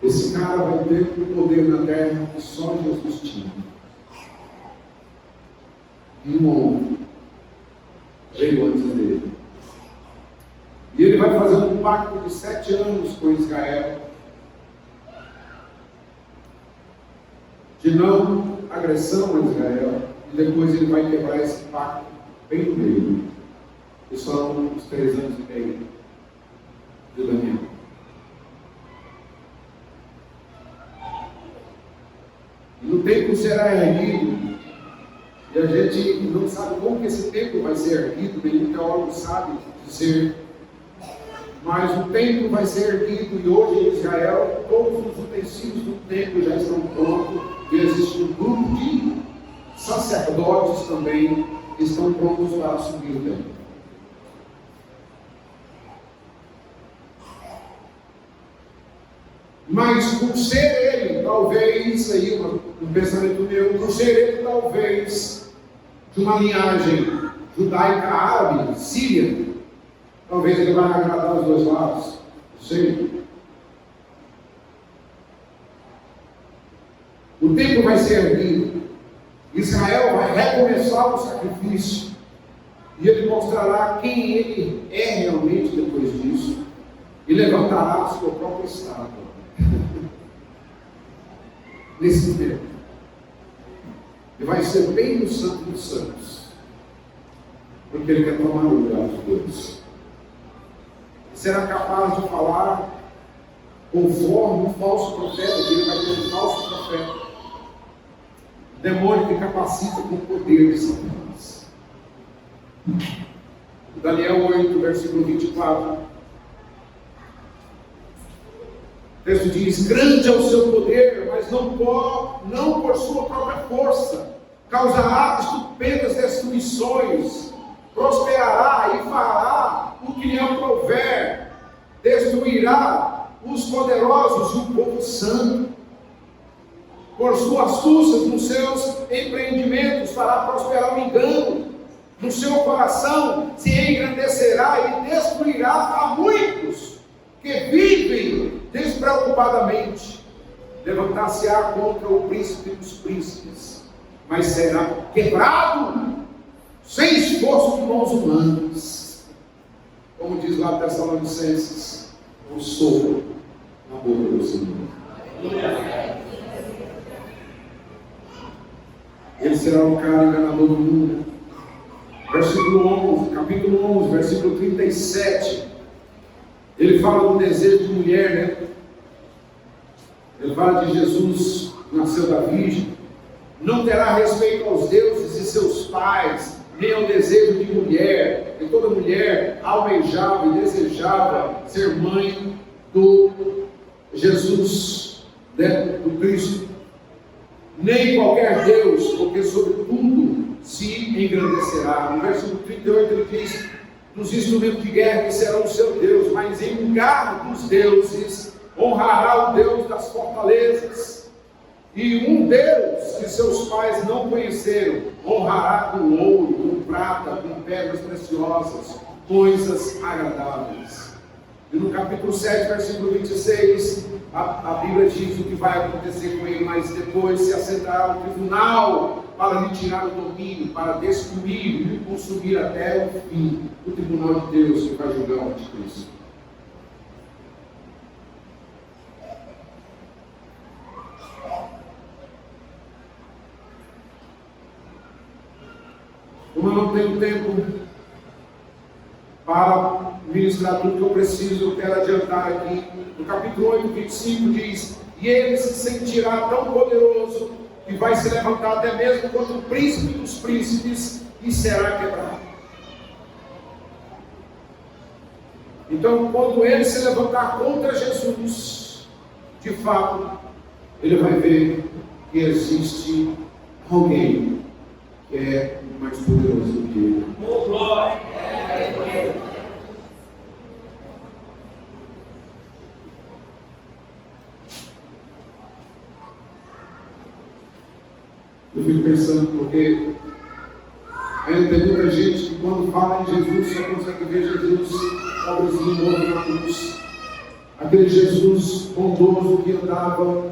esse cara vai ter o poder na terra que só Jesus tinha. E um homem veio antes dele. E ele vai fazer um pacto de 7 anos com Israel, de não agressão a Israel, e depois ele vai quebrar esse pacto bem no meio. E são os 3 anos e meio de Daniel. E o templo será erguido, e a gente não sabe como que esse templo vai ser erguido, nenhum teólogo sabe dizer, mas o templo vai ser erguido, e hoje em Israel todos os utensílios do templo já estão prontos, e existe um grupo de sacerdotes também que estão prontos para assumir o templo. Mas por ser ele, talvez, aí um pensamento meu, por ser ele talvez de uma linhagem judaica árabe, síria, talvez ele vai agradar os dois lados, não sei. O templo vai ser erguido, Israel vai recomeçar o sacrifício, e ele mostrará quem ele é realmente depois disso, e levantará a sua própria estátua. Nesse tempo, e vai ser bem no Santo dos Santos, porque ele quer tomar o lugar de Deus. Será capaz de falar conforme um falso profeta, que ele vai ter um falso profeta, demônio que capacita com o poder de Satanás. Daniel 8, versículo 24. O texto diz: grande é o seu poder, mas não por sua própria força. Causará estupendas destruições, prosperará e fará o que lhe aprouver, destruirá os poderosos e o povo santo. Por suas astúcias nos seus empreendimentos fará prosperar o engano, no seu coração se engrandecerá e destruirá a muitos que vivem despreocupadamente. Levantar-se-á contra o príncipe dos príncipes, mas será quebrado sem esforço de mãos humanas. Como diz lá Tessalonicenses, um sopro na boca do Senhor. Ele será o cara enganador do mundo. Versículo 11, capítulo 11, versículo 37. Ele fala do desejo de mulher, né? Ele fala de Jesus, nasceu da Virgem. Não terá respeito aos deuses e seus pais, nem ao desejo de mulher. E toda mulher almejava e desejava ser mãe do Jesus, né? Do Cristo. Nem qualquer Deus, porque sobre tudo se engrandecerá. No versículo 38 ele diz: dos instrumentos de guerra que serão o seu Deus, mas em lugar dos deuses honrará o Deus das fortalezas. E um Deus que seus pais não conheceram honrará com ouro, com prata, com pedras preciosas, coisas agradáveis. E no capítulo 7, versículo 26, a Bíblia diz o que vai acontecer com ele, mas depois se assentará no tribunal para lhe tirar o domínio, para destruir e consumir até o fim. O tribunal de Deus que vai julgar o anticristo. Como eu não tenho tempo para ministrar tudo que eu preciso, eu quero adiantar aqui. No capítulo 8, 25 diz: e ele se sentirá tão poderoso que vai se levantar até mesmo contra o príncipe dos príncipes e será quebrado. Então, quando ele se levantar contra Jesus, de fato, ele vai ver que existe alguém que é mais poderoso do que ele. Eu fico pensando porque ainda tem muita gente que quando fala em Jesus só consegue ver Jesus pobrezinho morto na cruz. aquele Jesus bondoso que andava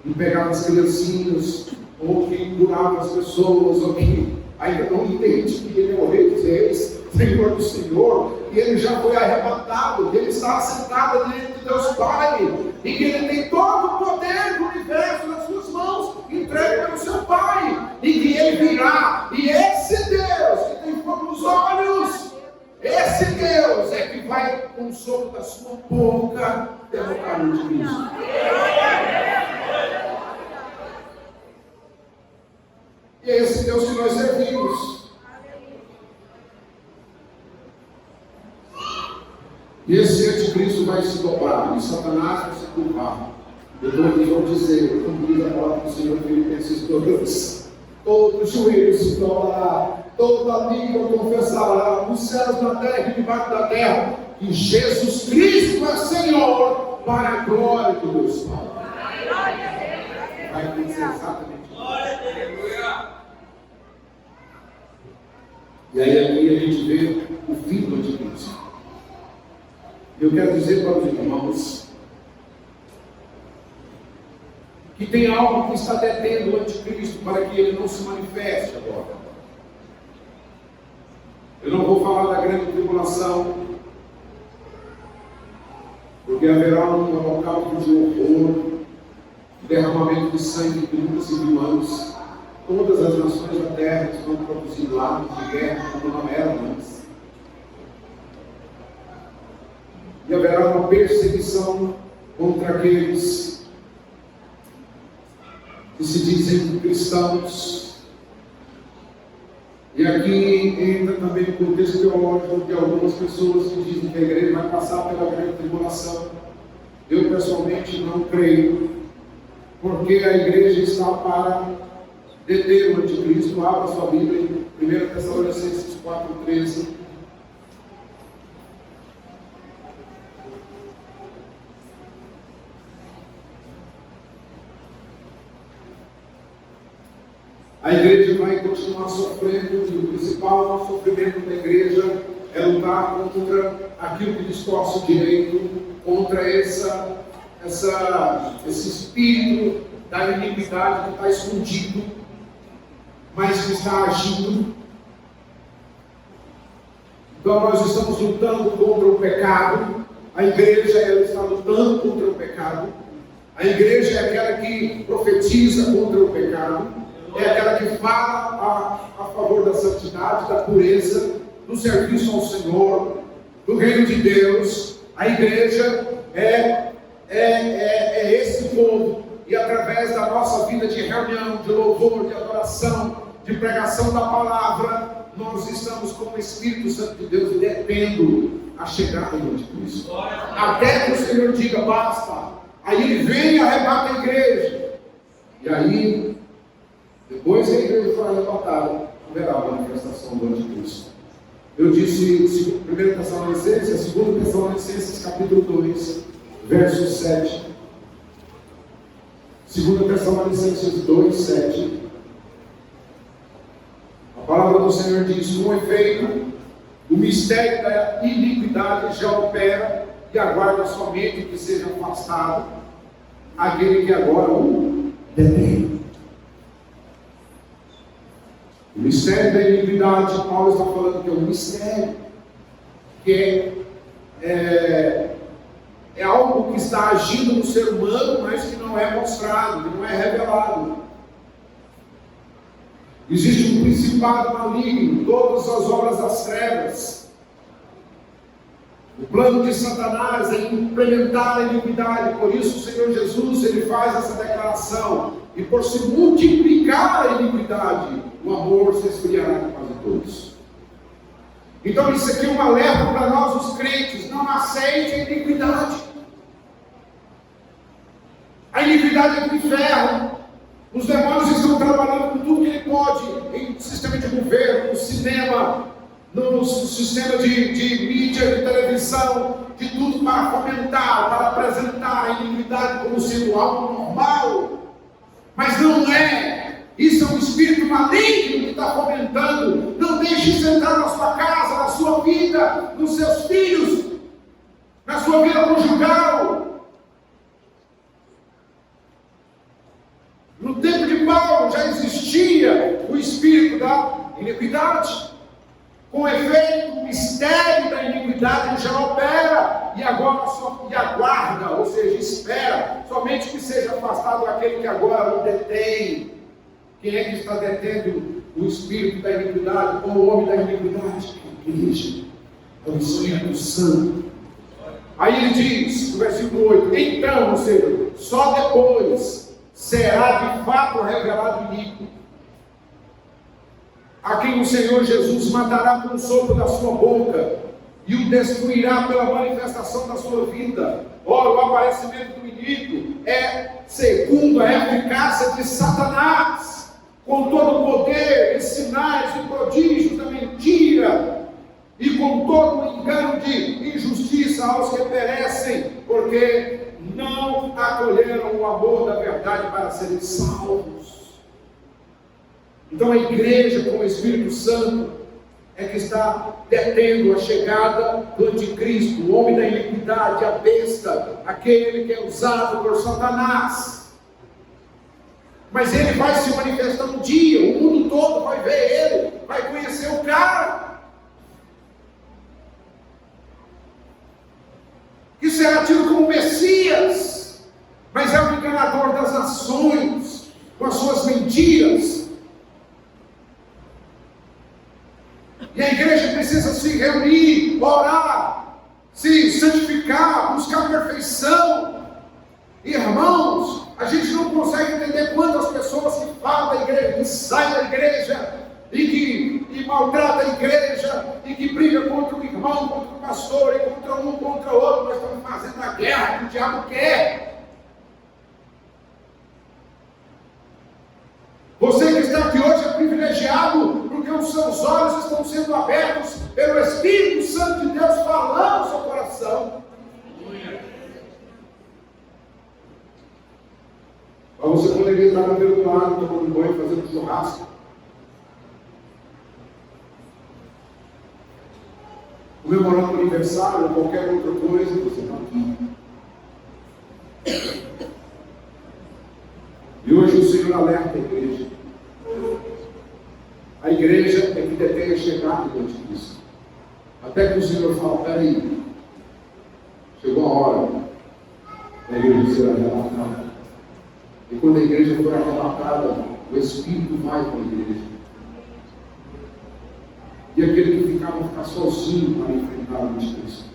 e pegava as criancinhas, ou que curava as pessoas, ou que ainda não entende que Ele é o Rei dos Reis, Senhor do Senhor, e Ele já foi arrebatado, que Ele está sentado diante de Deus Pai, e que Ele tem todo o poder do universo nas suas mãos, entregue pelo seu Pai, e que Ele virá, e esse Deus que tem fogo nos olhos, esse Deus é que vai com o sopro da sua boca derrotar o Cristo. E é esse Deus que nós servimos. E esse anticristo vai se dobrar, e Satanás vai se curvar. Depois vão dizer, como diz a palavra do Senhor, Filipenses 2, todo joelho se dobrará, toda língua confessará, nos céus, na terra e debaixo da terra, que Jesus Cristo é Senhor, para a glória de Deus Pai. Vai dizer exatamente isso. E aí aqui a gente vê o fim do anticristo. Eu quero dizer para os irmãos que tem algo que está detendo o anticristo para que ele não se manifeste agora. Eu não vou falar da grande tribulação, porque haverá um holocausto de horror, derramamento de sangue que nunca se viu antes. Todas as nações da terra estão produzindo armas de guerra como não eram antes. E haverá uma perseguição contra aqueles que se dizem cristãos. E aqui entra também o contexto teológico de algumas pessoas que dizem que a igreja vai passar pela grande tribulação. Eu pessoalmente não creio, porque a igreja está para deter o anticristo. Abra sua Bíblia em 1 Tessalonicenses 4,13. A igreja vai continuar sofrendo, e o principal sofrimento da igreja é lutar contra aquilo que distorce o direito, contra esse espírito da iniquidade que está escondido, mas que está agindo. Então nós estamos lutando contra o pecado. A igreja ela está lutando contra o pecado. A igreja é aquela que profetiza contra o pecado. É aquela que fala a favor da santidade, da pureza, do serviço ao Senhor, do reino de Deus. A igreja é esse povo, e através da nossa vida de reunião, de louvor, de adoração, de pregação da palavra, nós estamos com o Espírito Santo de Deus detendo a chegada do anticristo. Até que o Senhor diga basta, aí ele vem e arrebata a igreja. E aí, depois que a igreja for arrebatada, haverá a manifestação do anticristo. Eu disse 1 Tessalonicenses, 2 Tessalonicenses capítulo 2, verso 7. 2 Tessalonicenses 2, 7. A palavra do Senhor diz: com efeito, o mistério da iniquidade já opera e aguarda somente que seja afastado aquele que agora o detém. O mistério da iniquidade, Paulo está falando que é um mistério, que é algo que está agindo no ser humano, mas que não é mostrado, que não é revelado. Existe um principado maligno, todas as obras das trevas. O plano de Satanás é implementar a iniquidade. Por isso o Senhor Jesus ele faz essa declaração: e por se multiplicar a iniquidade, o amor se esfriará de quase todos. Então isso aqui é um alerta para nós os crentes: não aceite a iniquidade. A iniquidade é do inferno. Os demônios estão trabalhando com tudo que ele pode, em sistema de governo, no cinema, no sistema de mídia, de televisão, de tudo para fomentar, para apresentar a iniquidade como sendo algo normal. Mas não é. Isso é um espírito maligno que está fomentando. Não deixe isso entrar na sua casa, na sua vida, nos seus filhos, na sua vida conjugal. da iniquidade. Com efeito, o mistério da iniquidade já opera, e agora só aguarda, ou seja, espera, somente que seja afastado aquele que agora o detém. Quem é que está detendo o espírito da iniquidade, ou o homem da iniquidade? A igreja, é o Espírito Santo. Aí ele diz, no versículo 8, então, ou seja, só depois será de fato revelado o iníquo, a quem o Senhor Jesus matará com o sopro da sua boca e o destruirá pela manifestação da sua vida. Ora, o aparecimento do iníquo é segundo a eficácia de Satanás, com todo o poder e sinais e prodígios da mentira, e com todo o engano de injustiça aos que perecem, porque não acolheram o amor da verdade para serem salvos. Então a igreja com o Espírito Santo é que está detendo a chegada do anticristo, o homem da iniquidade, a besta, aquele que é usado por Satanás. Mas ele vai se manifestar um dia, o mundo todo vai ver ele, vai conhecer o cara, que será tido como Messias, mas é o enganador das nações, com as suas mentiras. E a igreja precisa se reunir, orar, se santificar, buscar perfeição. Irmãos, a gente não consegue entender quantas pessoas que falam da igreja, que saem da igreja, e que maltrata a igreja, e que briga contra o irmão, contra o pastor, e contra um, contra outro. Nós estamos fazendo a guerra que o diabo quer. Você que está aqui hoje é privilegiado, porque os seus olhos estão sendo abertos pelo Espírito Santo de Deus falando no seu coração. Mas você poderia estar no meio do lago, tomando banho, fazendo churrasco, comemorando o aniversário ou qualquer outra coisa, você está aqui. E hoje o Senhor alerta a igreja. A igreja é que detém a chegada do anticristo. Até que o Senhor fala, peraí, chegou a hora da igreja ser arrebatada. E quando a igreja for arrebatada, o Espírito vai com a igreja. E aquele que ficar vai ficar sozinho para enfrentar o anticristo.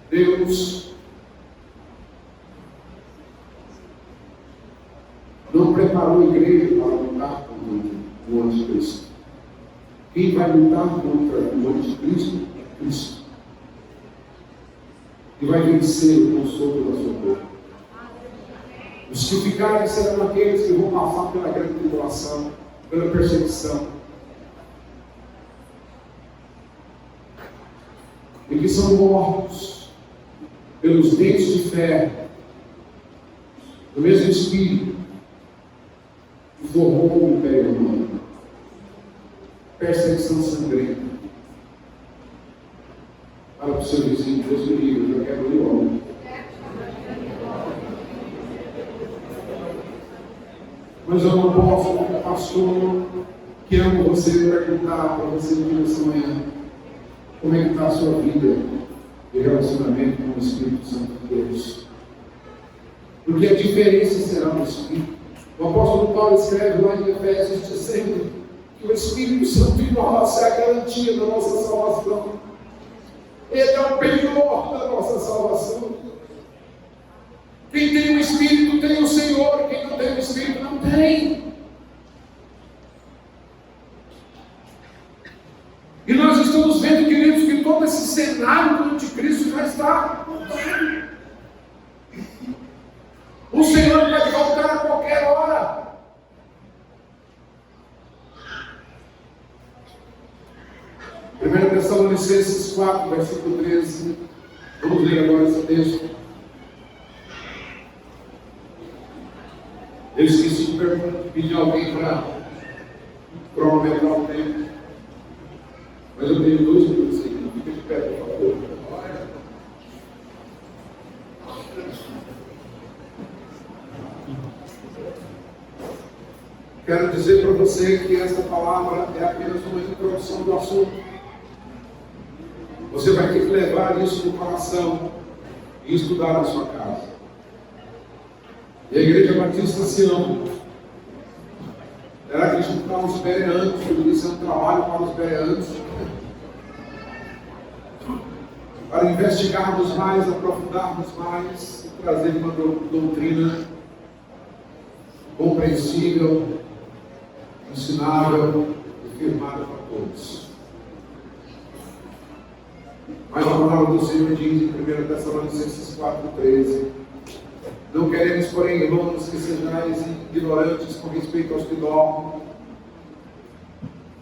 Deus não preparou a igreja para lutar contra o anticristo. Quem vai lutar contra o anticristo é Cristo. E vai vencer com o sopro da sua boca. Os que ficarem serão aqueles que vão passar pela grande tribulação, pela perseguição, e que são mortos pelos dentes de ferro do mesmo Espírito que formou o Império Romano. Perseguição sangrenta. Fala para o seu vizinho, Deus me livre, eu já quero ir logo. Mas eu não posso, como pastor, que amo você, perguntar para você nessa manhã como é que está a sua vida de relacionamento com o Espírito Santo de Deus. Porque a diferença será no Espírito. O apóstolo Paulo escreve lá em Efésios dizendo que o Espírito Santo em nós é a garantia da nossa salvação. Ele é o penhor da nossa salvação. Quem tem o Espírito tem o Senhor, quem não tem o Espírito não tem. E nós estamos vendo, queridos, que todo esse cenário do anticristo já está montado. O Senhor vai voltar a qualquer hora. Primeira Tessalonicenses 4, versículo 13. Vamos ler agora esse texto. Eu esqueci de pedir alguém para cronometrar o tempo. Mas eu tenho 2 minutos aqui. Fica de pé, por favor. Quero dizer para você que essa palavra é apenas uma introdução do assunto. Você vai ter que levar isso no coração e estudar na sua casa. E a Igreja Batista Sião, ela acredita para os bereanos, isso é um trabalho para os bereanos, para investigarmos mais, aprofundarmos mais e trazer uma doutrina compreensível, ensinável e firmada para todos. Mas a palavra do Senhor diz em 1 Tessalonicenses 4,13: não queremos, porém, irmãos, que sejais ignorantes com respeito aos que dormem,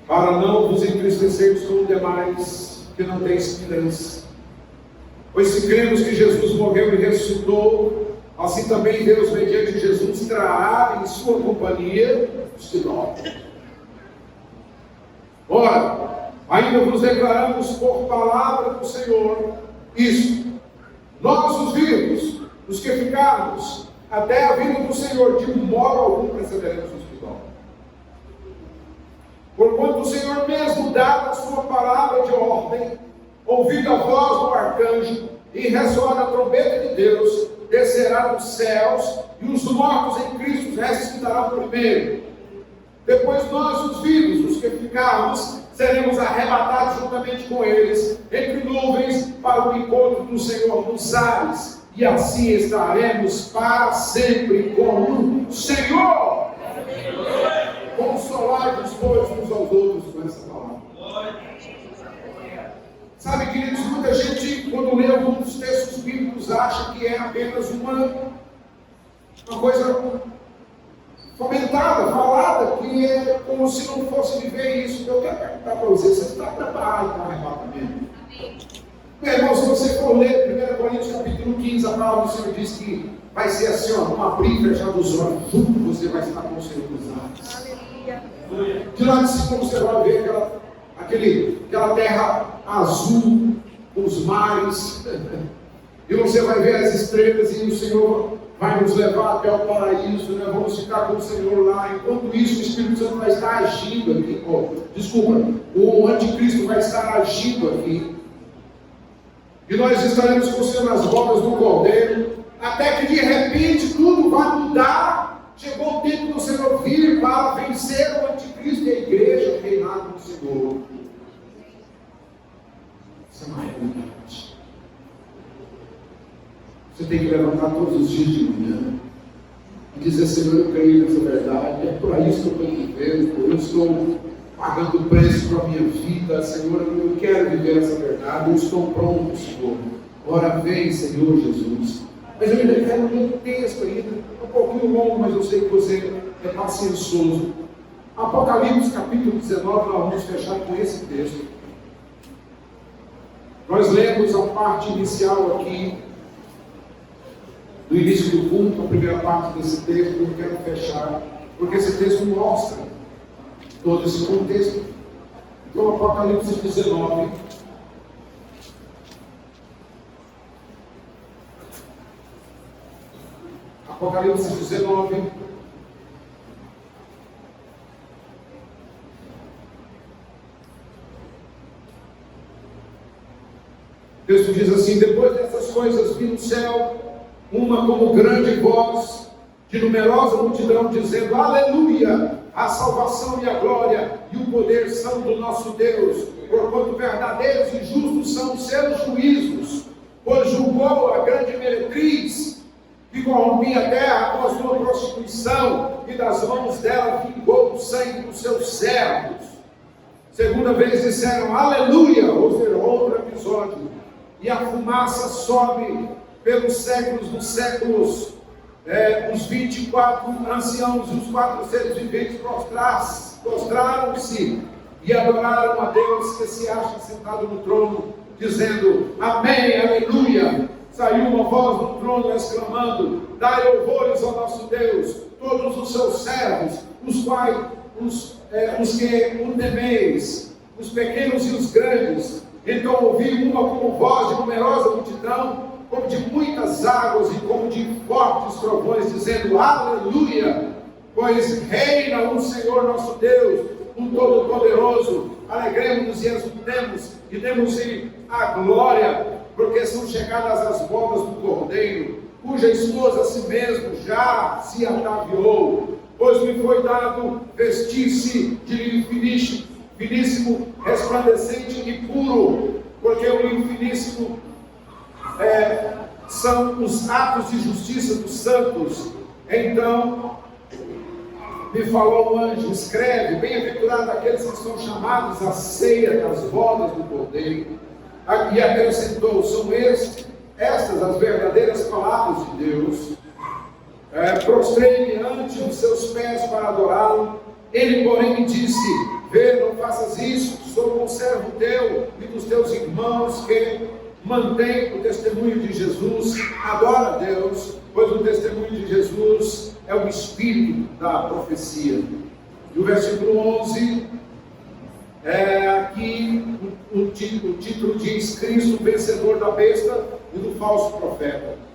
para não vos entristecermos como demais que não têm esperança. Pois se cremos que Jesus morreu e ressuscitou, assim também Deus, mediante Jesus, trará em sua companhia os que dormem. Ora, ainda vos declaramos por palavra do Senhor isto: nós os vivos, os que ficarmos até a vinda do Senhor, de modo algum precederemos os que dormem. Porquanto o Senhor mesmo dá a sua palavra de ordem, ouvida a voz do arcanjo e ressoada a trombeta de Deus, descerá dos céus, e os mortos em Cristo ressuscitarão primeiro. Depois nós, os vivos, os que ficarmos, seremos arrebatados juntamente com eles, entre nuvens, para o encontro do Senhor nos ares, e assim estaremos para sempre com o Senhor. Consolai-vos, pois, uns aos outros com essa palavra. Sabe, queridos, muita gente, quando lê alguns textos bíblicos, acha que é apenas uma coisa comentada, falada, que é como se não fosse viver isso. Eu quero perguntar para você está preparado para o arrebatamento? Meu irmão, se você for ler 1 Coríntios capítulo 15, a palavra do Senhor diz que vai ser assim, ó, um abrir e fechar dos olhos, você vai estar com o Senhor dos ares. De lá de cima você vai ver aquela terra azul, os mares, e você vai ver as estrelas, e o Senhor vai nos levar até o paraíso, né? Vamos ficar com o Senhor lá. Enquanto isso, o Espírito Santo vai estar agindo aqui. O anticristo vai estar agindo aqui. E nós estaremos com o Senhor nas rodas do Cordeiro, até que de repente tudo vai mudar. Chegou o tempo do Senhor vir para vencer o anticristo e a igreja reinar com o Senhor. Isso é uma realidade. Você tem que levantar todos os dias de manhã e dizer: Senhor, eu creio nessa verdade, é por isso que eu estou vivendo, eu estou pagando o preço para a minha vida, Senhor, eu quero viver essa verdade, eu estou pronto, Senhor. Ora vem, Senhor Jesus. Mas eu ainda quero ler um texto ainda, um pouquinho longo, mas eu sei que você é paciencioso. Apocalipse capítulo 19, nós vamos fechar com esse texto. Nós lemos a parte inicial aqui, do início do culto, a primeira parte desse texto. Eu quero fechar, porque esse texto mostra todo esse contexto. Então, Apocalipse 19. Apocalipse 19. O texto diz assim: depois dessas coisas vi no céu uma como grande voz de numerosa multidão, dizendo: aleluia, a salvação e a glória e o poder são do nosso Deus, porquanto verdadeiros e justos são os seus juízos, pois julgou a grande meretriz que corrompia a terra com a sua prostituição, e das mãos dela vingou o sangue dos seus servos. Segunda vez disseram: aleluia, ou seja, outro episódio, e a fumaça sobe pelos séculos dos séculos. Os 24 anciãos e os 4 seres viventes prostraram-se e adoraram a Deus que se acha sentado no trono, dizendo: amém, aleluia. Saiu uma voz do trono exclamando: dai louvores ao nosso Deus, todos os seus servos, os que o temeis, os pequenos e os grandes. Então ouvi uma como voz de numerosa multidão, como de muitas águas e como de fortes trovões, dizendo: aleluia, pois reina o Senhor nosso Deus, o Todo-Poderoso. Alegremos-nos e exultemos e demos-lhe a glória, porque são chegadas as bodas do Cordeiro, cuja esposa a si mesmo já se ataviou. Pois me foi dado vestir-se de linho finíssimo, resplandecente e puro, porque o linho finíssimo são os atos de justiça dos santos. Então me falou o anjo: escreve, bem-aventurado aqueles que são chamados à ceia das bodas do Cordeiro. E acrescentou: são estas as verdadeiras palavras de Deus. Prostrei-me ante os seus pés para adorá-lo. Ele, porém, me disse: vê, não faças isso, sou conservo teu e dos teus irmãos que mantém o testemunho de Jesus. Adora a Deus, pois o testemunho de Jesus é o espírito da profecia. E o versículo 11, aqui o título diz: Cristo, vencedor da besta e do falso profeta.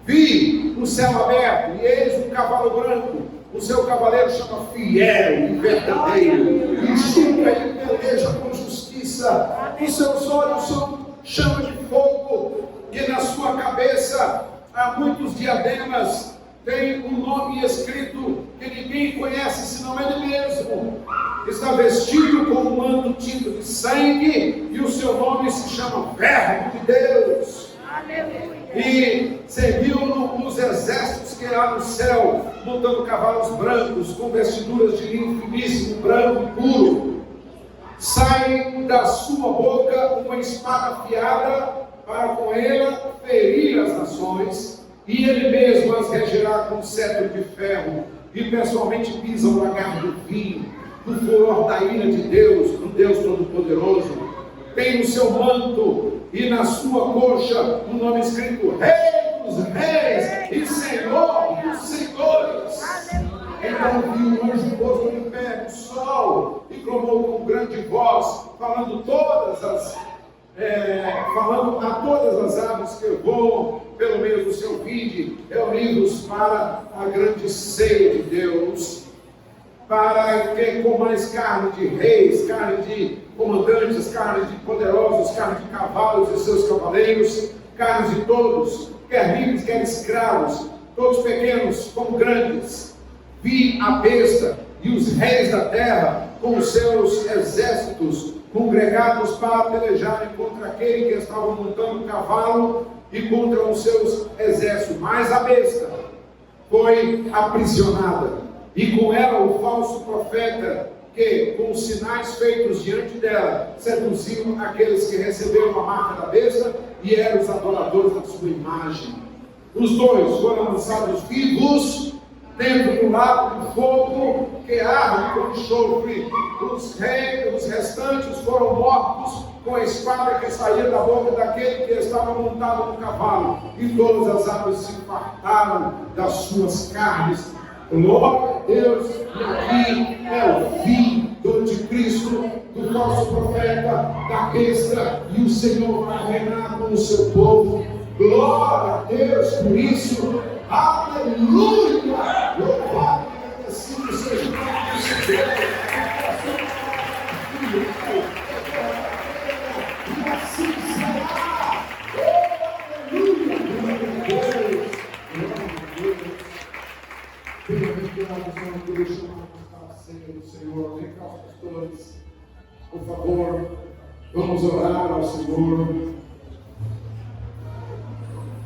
Vi o céu aberto, e eis um cavalo branco. O seu cavaleiro chama Fiel e Verdadeiro, e julga e peleja com justiça. Os seus olhos são chama de fogo, e na sua cabeça há muitos diademas. Tem um nome escrito que ninguém conhece senão ele mesmo. Está vestido com um manto tinto de sangue, e o seu nome se chama Verbo de Deus. Aleluia. E serviu-no os exércitos que há no céu, montando cavalos brancos, com vestiduras de linho finíssimo, branco e puro. Sai da sua boca uma espada afiada, para com ela ferir as nações, e ele mesmo as regerá com cetro de ferro, e pessoalmente pisa o lagar do vinho, do furor da ira de Deus, do Deus Todo-Poderoso. Tem no seu manto e na sua coxa um nome escrito: Rei dos Reis e Senhor dos Senhores. Então vi um anjo posto em pé no sol e clamou com grande voz, falando a todas as aves que voam pelo meio do seu vinde, reunidos para a grande ceia de Deus, para que comais carne de reis, carne de comandantes, carne de poderosos, carne de cavalos e seus cavaleiros, carne de todos, quer livres, quer escravos, todos pequenos como grandes. Vi a besta e os reis da terra com os seus exércitos congregados para pelejarem contra aquele que estava montando o cavalo e contra os seus exércitos. Mas a besta foi aprisionada, e com ela o falso profeta, que com os sinais feitos diante dela seduziam aqueles que receberam a marca da besta e eram os adoradores da sua imagem. Os dois foram lançados vivos dentro do lago de fogo que arde com enxofre. Os restantes foram mortos com a espada que saía da boca daquele que estava montado no cavalo, e todas as aves se fartaram das suas carnes. Glória a Deus. E aqui é o fim do anticristo, do falso profeta, da besta, e o Senhor vai reinar com o seu povo. Glória a Deus por isso. Aleluia. Louvado e agradecido seja o nome de Deus. E assim será. Aleluia. Bem-aventurado Senhor, por isso chamamos para a ceia do Senhor. Vem cá, os pastores, por favor, vamos orar ao Senhor.